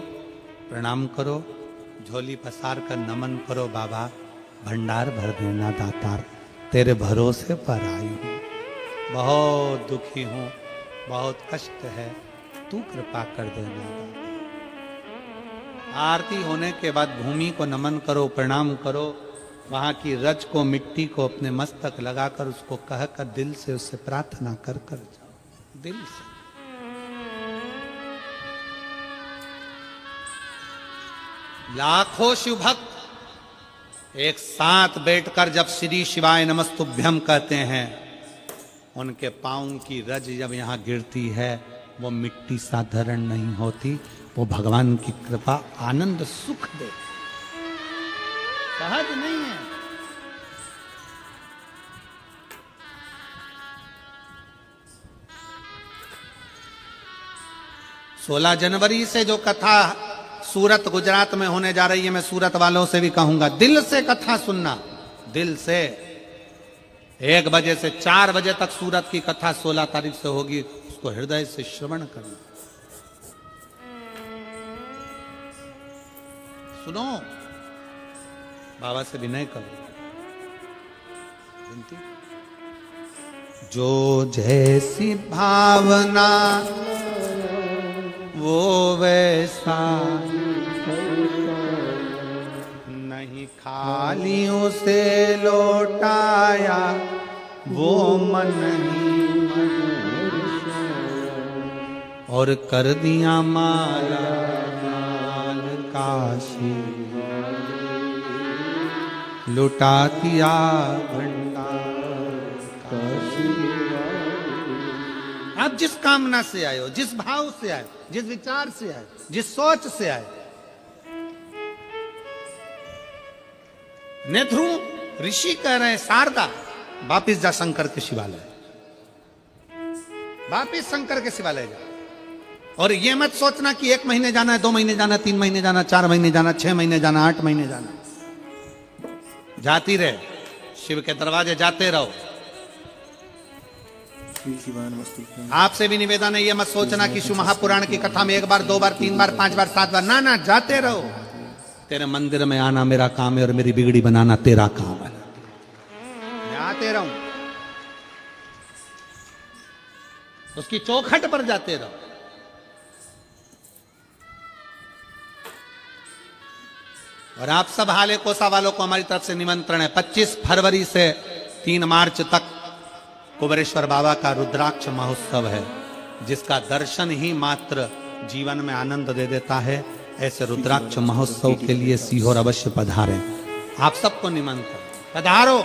S2: प्रणाम करो, झोली पसार कर नमन करो। बाबा भंडार भर देना दातार, तेरे भरोसे पर आई हूं, बहुत दुखी हूं, बहुत कष्ट है, तू कृपा कर देना। आरती होने के बाद भूमि को नमन करो, प्रणाम करो। वहां की रज को, मिट्टी को अपने मस्तक लगाकर उसको कहकर दिल से उससे प्रार्थना कर कर जाओ, दिल से। लाखों शिव भक्त एक साथ बैठकर जब श्री शिवाय नमस्तुभ्यम कहते हैं, उनके पांव की रज जब यहां गिरती है वो मिट्टी साधारण नहीं होती, वो भगवान की कृपा आनंद सुख दे, सहज नहीं है। सोलह जनवरी से जो कथा सूरत गुजरात में होने जा रही है, मैं सूरत वालों से भी कहूंगा, दिल से कथा सुनना, दिल से। 1 बजे से 4 बजे तक सूरत की कथा 16 तारीख से होगी, उसको हृदय से श्रवण करना। सुनो, बाबा से विनय करो, विनती। जो जैसी भावना वो वैसा, नहीं खाली उसे लौटाया वो मन ही मन, और कर दिया माला माल काशी, लुटा दिया भंडार काशी। आप जिस कामना से आए हो, जिस भाव से आए, जिस विचार से आए, जिस सोच से आए, नेथ्रू ऋषि कह रहे हैं, शारदा वापिस जा शंकर के शिवालय, वापिस शंकर के शिवालय जा। और ये मत सोचना कि 1 महीने जाना है, 2 महीने जाना, 3 महीने जाना, 4 महीने जाना, 6 महीने जाना, 8 महीने जाना। जाती रहे, शिव के दरवाजे जाते रहो। आपसे भी निवेदन है, ये मत सोचना कि शिव महापुराण की कथा में 1 बार, 2 बार, 3 बार, 5 बार, 7 बार, ना ना, जाते रहो। तेरे मंदिर में आना मेरा काम है और मेरी बिगड़ी बनाना तेरा काम है। मैं आते रहूं, उसकी चौखट पर जाते रहो। और आप सब हाले कोसा वालों को हमारी तरफ से निमंत्रण है। 25 फरवरी से 3 मार्च तक कुबेरेश्वर बाबा का रुद्राक्ष महोत्सव है, जिसका दर्शन ही मात्र जीवन में आनंद दे देता है। ऐसे रुद्राक्ष महोत्सव के लिए सीहोर अवश्य पधारें। आप सबको निमंत्रण, पधारो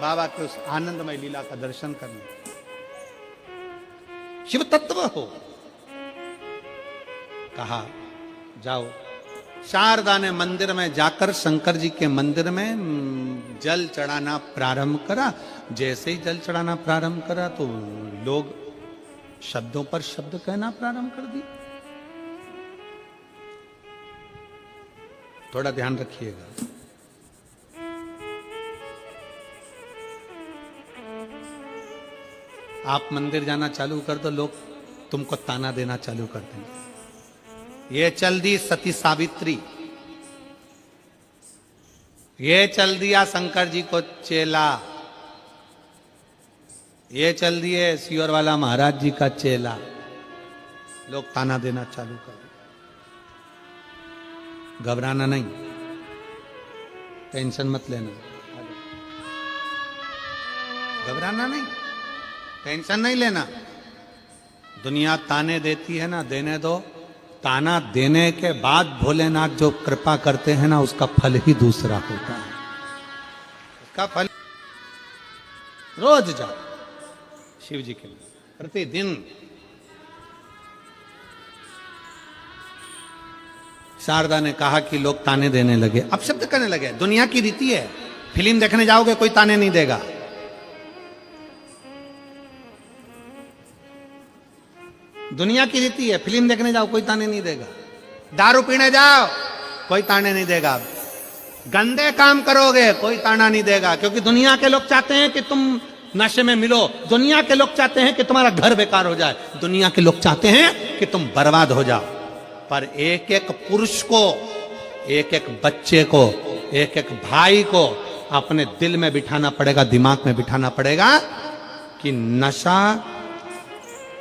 S2: बाबा के उस आनंदमय लीला का दर्शन करने। शिव तत्व हो, कहा जाओ। शारदा ने मंदिर में जाकर शंकर जी के मंदिर में जल चढ़ाना प्रारंभ करा। जैसे ही जल चढ़ाना प्रारंभ करा तो लोग शब्दों पर शब्द कहना प्रारंभ कर दिए। थोड़ा ध्यान रखिएगा। आप मंदिर जाना चालू कर दो, लोग तुमको ताना देना चालू कर देंगे। ये चल दी सती सावित्री, ये चल दिया शंकर जी को चेला, ये चल दिए सियोर वाला महाराज जी का चेला। लोग ताना देना चालू कर दिए। घबराना नहीं, टेंशन मत लेना, घबराना नहीं, टेंशन नहीं लेना। दुनिया ताने देती है ना, देने दो। ताना देने के बाद भोलेनाथ जो कृपा करते हैं ना, उसका फल ही दूसरा होता है। उसका फल रोज जाओ शिव जी के लिए, प्रतिदिन। शारदा ने कहा कि लोग ताने देने लगे, अब शब्द करने लगे। दुनिया की रीति है, फिल्म देखने जाओगे कोई ताने नहीं देगा। दुनिया की रीति है, फिल्म देखने जाओ कोई ताने नहीं देगा। दारू पीने जाओ कोई ताने नहीं देगा। गंदे काम करोगे कोई ताना नहीं देगा, क्योंकि दुनिया के लोग चाहते हैं कि तुम नशे में मिलो। दुनिया के लोग चाहते हैं कि तुम्हारा घर बेकार हो जाए। दुनिया के लोग चाहते हैं कि तुम बर्बाद हो जाओ। पर एक एक पुरुष को, एक एक बच्चे को, एक एक भाई को अपने दिल में बिठाना पड़ेगा, दिमाग में बिठाना पड़ेगा कि नशा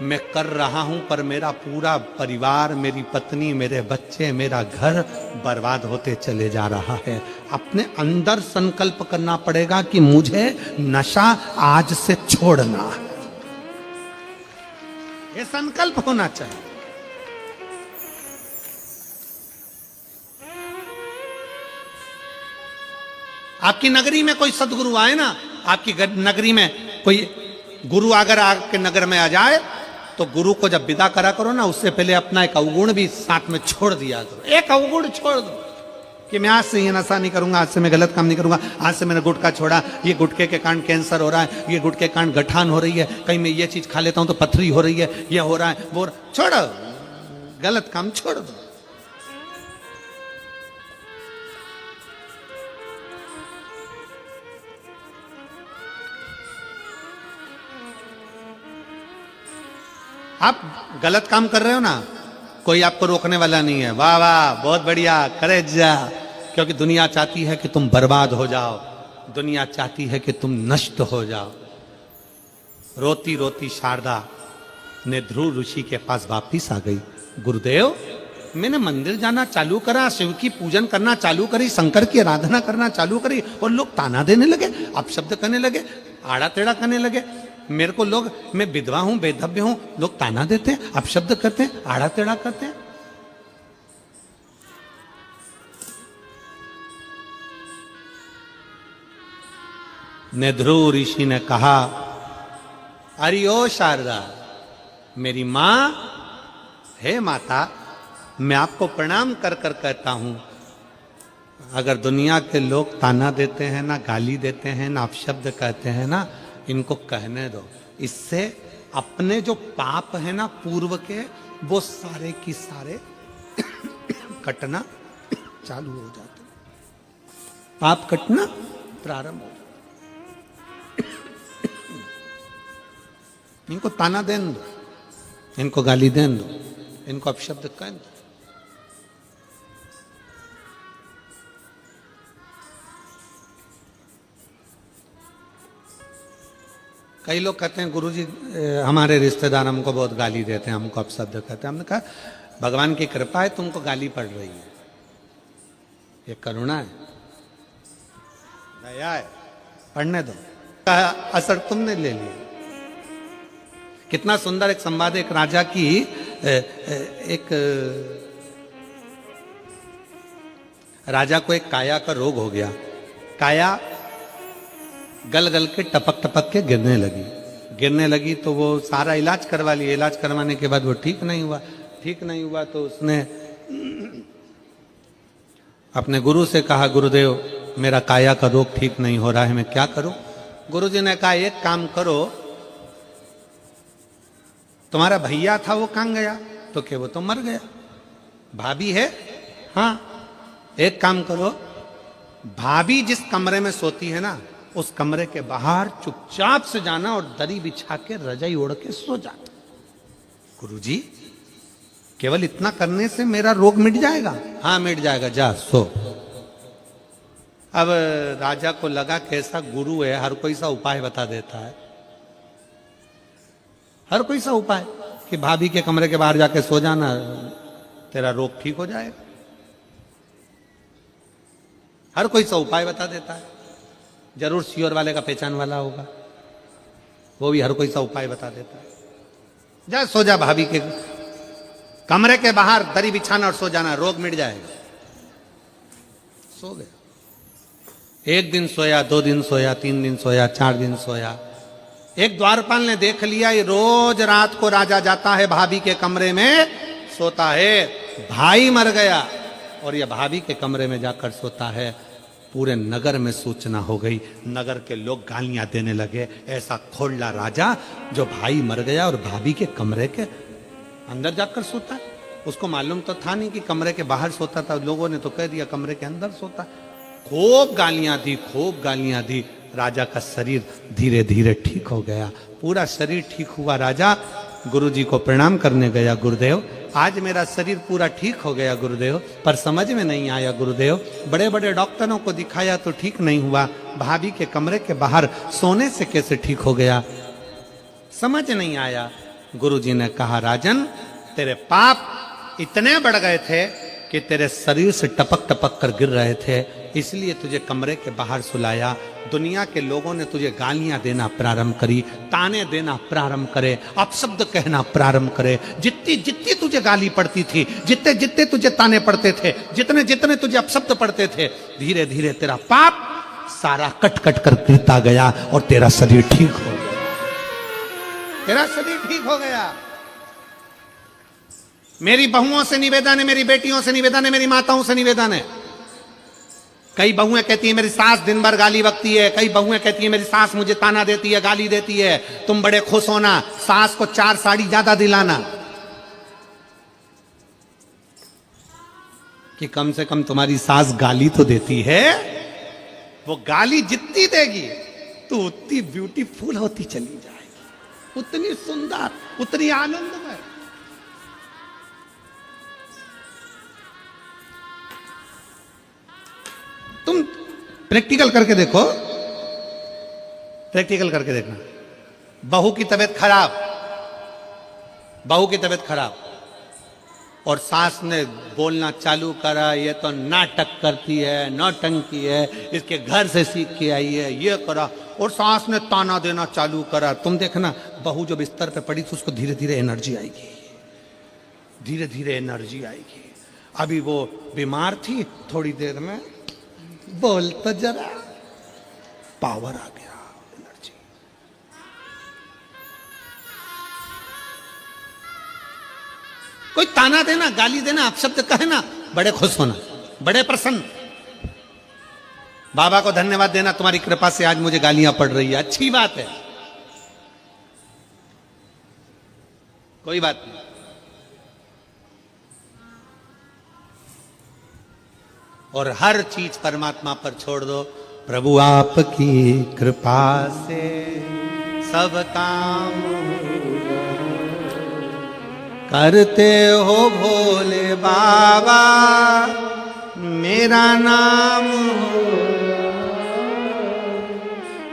S2: मैं कर रहा हूं, पर मेरा पूरा परिवार, मेरी पत्नी, मेरे बच्चे, मेरा घर बर्बाद होते चले जा रहा है। अपने अंदर संकल्प करना पड़ेगा कि मुझे नशा आज से छोड़ना है। ये संकल्प होना चाहिए। आपकी नगरी में कोई सदगुरु आए ना, आपकी नगरी में कोई गुरु अगर आपके नगर में आ जाए तो गुरु को जब विदा करा करो ना, उससे पहले अपना एक अवगुण भी साथ में छोड़ दिया करो। एक अवगुण छोड़ दो कि मैं आज से ये नशा नहीं करूंगा, आज से मैं गलत काम नहीं करूंगा, आज से मैंने गुटखा छोड़ा, ये गुटखे के कारण कैंसर हो रहा है, ये गुटखे के कारण गठान हो रही है, कहीं मैं ये चीज खा लेता हूं तो पथरी हो रही है, ये हो रहा है, वो छोड़ो, गलत काम छोड़ दो। आप गलत काम कर रहे हो ना, कोई आपको रोकने वाला नहीं है। वाह वाह, बहुत बढ़िया, करे जा। क्योंकि दुनिया चाहती है कि तुम बर्बाद हो जाओ, दुनिया चाहती है कि तुम नष्ट हो जाओ। रोती रोती शारदा ने ध्रुव ऋषि के पास वापिस आ गई। गुरुदेव, मैंने मंदिर जाना चालू करा, शिव की पूजन करना चालू करी, शंकर की आराधना करना चालू करी, और लोग ताना देने लगे, अपशब्द करने लगे, आड़ा टेढ़ा करने लगे। मेरे को लोग, मैं विधवा हूं, बेधव्य हूं, लोग ताना देते हैं, अपशब्द करते हैं, आड़ा टेढ़ा करते हैं। ने ध्रुव ऋषि ने कहा, अरे ओ शारदा, मेरी मां, हे माता, मैं आपको प्रणाम कर कर कहता हूं, अगर दुनिया के लोग ताना देते हैं ना, गाली देते हैं ना, अपशब्द कहते हैं ना, इनको कहने दो। इससे अपने जो पाप है ना पूर्व के, वो सारे की सारे कटना चालू हो जाते, पाप कटना प्रारंभ हो जाता। इनको ताना देन दो, इनको गाली देन दो, इनको अपशब्द कह दो। कई लोग कहते हैं गुरुजी हमारे रिश्तेदार हमको बहुत गाली देते हैं, हमको अपशब्द कहते हैं। हमने कहा भगवान की कृपा है, तुमको गाली पड़ रही है, ये करुणा है, दया है, पढ़ने दो, असर तुमने ले लिया। कितना सुंदर एक संवाद, एक राजा की एक राजा को एक काया का रोग हो गया, काया गल गल के टपक टपक के गिरने लगी तो वो सारा इलाज करवा लिया। इलाज करवाने के बाद वो ठीक नहीं हुआ तो उसने अपने गुरु से कहा, गुरुदेव मेरा काया का रोग ठीक नहीं हो रहा है, मैं क्या करूं? गुरुजी ने कहा एक काम करो, तुम्हारा भैया था वो कहां गया? तो क्या वो तो मर गया। भाभी है? हाँ। एक काम करो, भाभी जिस कमरे में सोती है ना, उस कमरे के बाहर चुपचाप से जाना और दरी बिछा के रजाई ओढ़ के सो जाना। गुरुजी केवल इतना करने से मेरा रोग मिट जाएगा? हाँ मिट जाएगा, जा सो। अब राजा को लगा कैसा गुरु है, हर कोई सा उपाय बता देता है, हर कोई सा उपाय कि भाभी के कमरे के बाहर जाके सो जाना, तेरा रोग ठीक हो जाएगा। हर कोई सा उपाय बता देता है, जरूर श्योर वाले का पहचान वाला होगा, वो भी हर कोई सा उपाय बता देता है। जा सो जा, भाभी के कमरे के बाहर दरी बिछाना और सो जाना, रोग मिट जाएगा। सो गया। एक दिन सोया, 2 दिन सोया, 3 दिन सोया, 4 दिन सोया। एक द्वारपाल ने देख लिया ये रोज रात को राजा जाता है भाभी के कमरे में सोता है, भाई मर गया और ये भाभी के कमरे में जाकर सोता है। पूरे नगर में सूचना हो गई, नगर के लोग गालियां देने लगे, ऐसा खोलला राजा जो भाई मर गया और भाभी के कमरे के अंदर जाकर सोता है। उसको मालूम तो था नहीं कि कमरे के बाहर सोता था, लोगों ने तो कह दिया कमरे के अंदर सोता। खूब गालियां दी। राजा का शरीर धीरे धीरे ठीक हो गया, पूरा शरीर ठीक हुआ। राजा गुरुजी को प्रणाम करने गया, गुरुदेव आज मेरा शरीर पूरा ठीक हो गया गुरुदेव, पर समझ में नहीं आया गुरुदेव, बड़े बड़े डॉक्टरों को दिखाया तो ठीक नहीं हुआ, भाभी के कमरे के बाहर सोने से कैसे ठीक हो गया, समझ नहीं आया। गुरुजी ने कहा, राजन तेरे पाप इतने बढ़ गए थे कि तेरे शरीर से टपक टपक कर गिर रहे थे, इसलिए तुझे कमरे के बाहर सुलाया। दुनिया के लोगों ने तुझे गालियां देना प्रारंभ करी, ताने देना प्रारंभ करे, अपशब्द कहना प्रारंभ करे। जितनी जितनी तुझे गाली पड़ती थी, जितने जितने तुझे ताने पड़ते थे, जितने जितने तुझे अपशब्द पड़ते थे, धीरे धीरे तेरा पाप सारा कट कट कर गिरता गया और तेरा शरीर ठीक हो गया। तेरा शरीर ठीक हो गया। मेरी बहुओं से निवेदन है, मेरी बेटियों से निवेदन है, मेरी माताओं से निवेदन है। कई बहुएं कहती है मेरी सास दिन भर गाली बकती है, कई बहुएं कहती है मेरी सास मुझे ताना देती है, गाली देती है। तुम बड़े खुश होना, सास को 4 साड़ी ज्यादा दिलाना कि कम से कम तुम्हारी सास गाली तो देती है। वो गाली जितनी देगी तो उतनी ब्यूटीफुल होती चली जाएगी, उतनी सुंदर, उतनी आनंदमय। तुम प्रैक्टिकल करके देखो, प्रैक्टिकल करके देखना। बहू की तबीयत खराब और सास ने बोलना चालू करा, ये तो नाटक करती है, नौटंकी है, इसके घर से सीख के आई है, ये करा, और सास ने ताना देना चालू करा। तुम देखना बहू जो बिस्तर पे पड़ी थी उसको धीरे धीरे एनर्जी आएगी, धीरे धीरे एनर्जी आएगी। अभी वो बीमार थी, थोड़ी देर में बोल तो जरा, पावर आ गया, एनर्जी। कोई ताना देना, गाली देना, अपशब्द कहना, बड़े खुश होना, बड़े प्रसन्न। बाबा को धन्यवाद देना, तुम्हारी कृपा से आज मुझे गालियां पड़ रही है, अच्छी बात है, कोई बात नहीं। और हर चीज परमात्मा पर छोड़ दो। प्रभु आपकी कृपा से सब काम करते हो भोले बाबा, मेरा नाम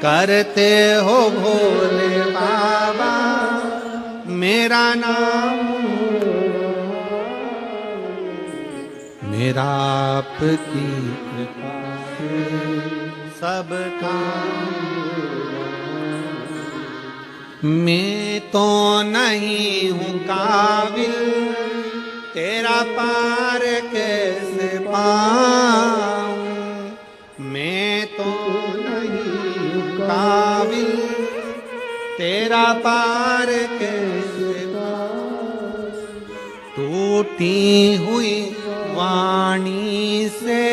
S2: करते हो भोले बाबा, मेरा नाम, मेरा आपकी कृपा से सब काम। मैं तो नहीं हूँ काबिल, तेरा पार कैसे पाऊं। मैं तो नहीं हूँ काबिल, तेरा पार कैसे पाऊं। टूटी हुई वाणी से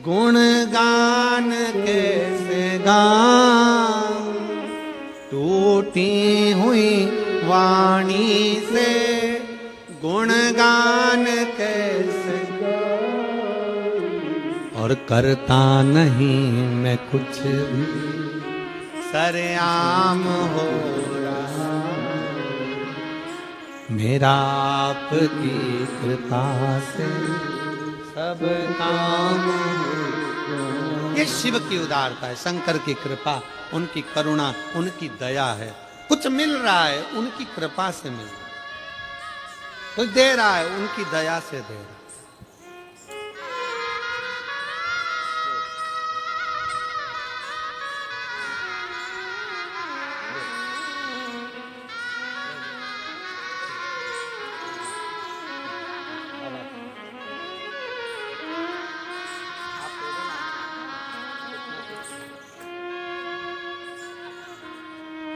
S2: गुणगान कैसे गाऊं। टूटी हुई वाणी से गुणगान कैसे गाऊं। और करता नहीं मैं कुछ भी, सरेआम हो रहा, मेरा आपकी कृपा से सब काम। ये शिव की उदारता है, शंकर की कृपा, उनकी करुणा, उनकी दया है। कुछ मिल रहा है उनकी कृपा से मिल रहा है, कुछ दे रहा है उनकी दया से दे रहा है।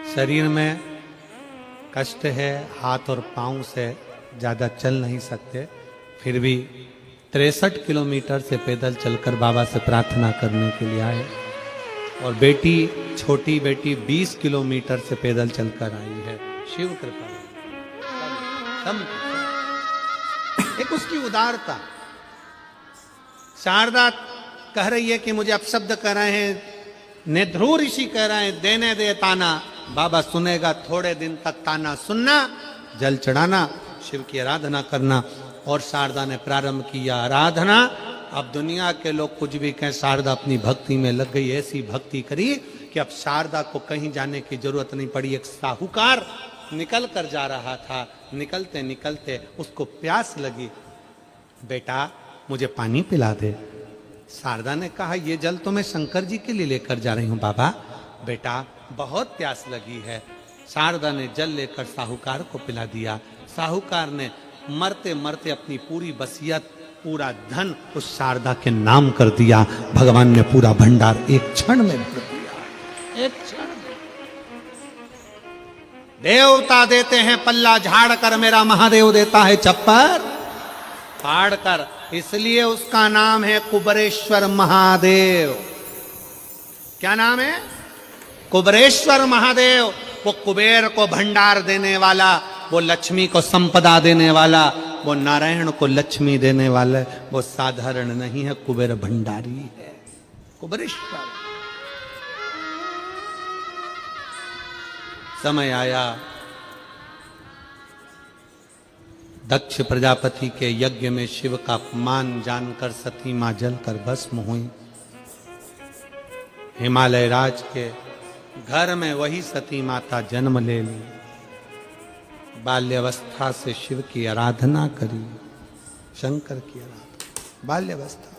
S2: शरीर में कष्ट है, हाथ और पांव से ज़्यादा चल नहीं सकते, फिर भी 63 किलोमीटर से पैदल चलकर बाबा से प्रार्थना करने के लिए आए। और बेटी, छोटी बेटी 20 किलोमीटर से पैदल चलकर आई है। शिव कृपा, एक उसकी उदारता। शारदा कह रही है कि मुझे अपशब्द कर रहे हैं, नेध्रू ऋषि कह रहे हैं देने दे ताना। बाबा सुनेगा, थोड़े दिन तक ताना सुनना, जल चढ़ाना, शिव की आराधना करना। और शारदा ने प्रारंभ किया आराधना। अब दुनिया के लोग कुछ भी कहें, शारदा अपनी भक्ति में लग गई। ऐसी भक्ति करी कि अब शारदा को कहीं जाने की जरूरत नहीं पड़ी। एक साहूकार निकल कर जा रहा था, निकलते निकलते उसको प्यास लगी। बेटा मुझे पानी पिला दे। शारदा ने कहा, ये जल तो मैं शंकर जी के लिए लेकर जा रही हूं बाबा। बेटा बहुत प्यास लगी है। शारदा ने जल लेकर साहूकार को पिला दिया। साहूकार ने मरते मरते अपनी पूरी वसीयत, पूरा धन उस शारदा के नाम कर दिया। भगवान ने पूरा भंडार एक क्षण में भर दिया, एक क्षण में। देवता देते हैं पल्ला झाड़ कर, मेरा महादेव देता है चप्पर फाड़ कर। इसलिए उसका नाम है कुबरेश्वर महादेव। क्या नाम है? कुबरेश्वर महादेव। वो कुबेर को भंडार देने वाला, वो लक्ष्मी को संपदा देने वाला, वो नारायण को लक्ष्मी देने वाला। वो साधारण नहीं है, कुबेर भंडारी है, कुबरेश्वर। समय आया, दक्ष प्रजापति के यज्ञ में शिव का अपमान जानकर सती मां जलकर भस्म हुई। हिमालय राज के घर में वही सती माता जन्म ले ली। बाल्यावस्था से शिव की आराधना करी, शंकर की आराधना। बाल्यावस्था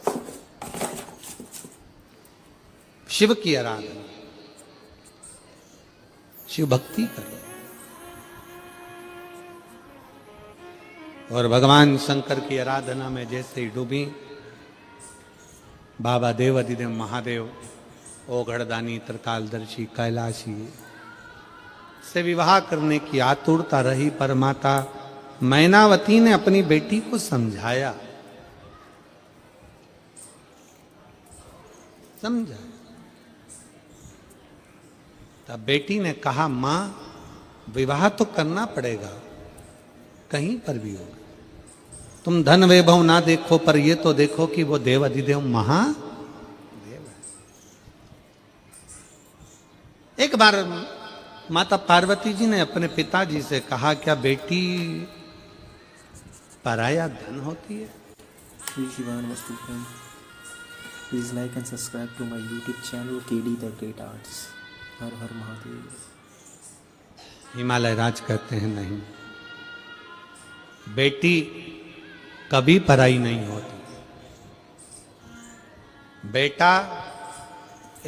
S2: शिव की आराधना, शिव भक्ति करो। और भगवान शंकर की आराधना में जैसे ही डूबी, बाबा देवाधिदेव महादेव, ओघड़दानी, त्रिकालदर्शी, कैलाशी से विवाह करने की आतुरता रही। पर माता मैनावती ने अपनी बेटी को समझाया, तब बेटी ने कहा, मां विवाह तो करना पड़ेगा, कहीं पर भी होगा। तुम धन वैभव ना देखो, पर ये तो देखो कि वो देव अधिदेव महादेव है। एक बार माता पार्वती जी ने अपने पिताजी से कहा, क्या बेटी पराया धन होती है?
S1: श्री शिवान वस्तु friend, please like and subscribe to my YouTube channel KD the great arts. Har Har Mahadev.
S2: Himalaya Raj कहते हैं नहीं, बेटी कभी पराई नहीं होती। बेटा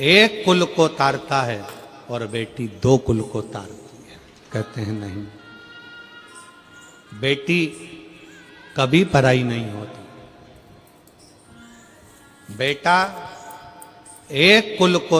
S2: एक कुल को तारता है और बेटी दो कुल को तारती है। कहते हैं नहीं, बेटी कभी पराई नहीं होती। बेटा एक कुल को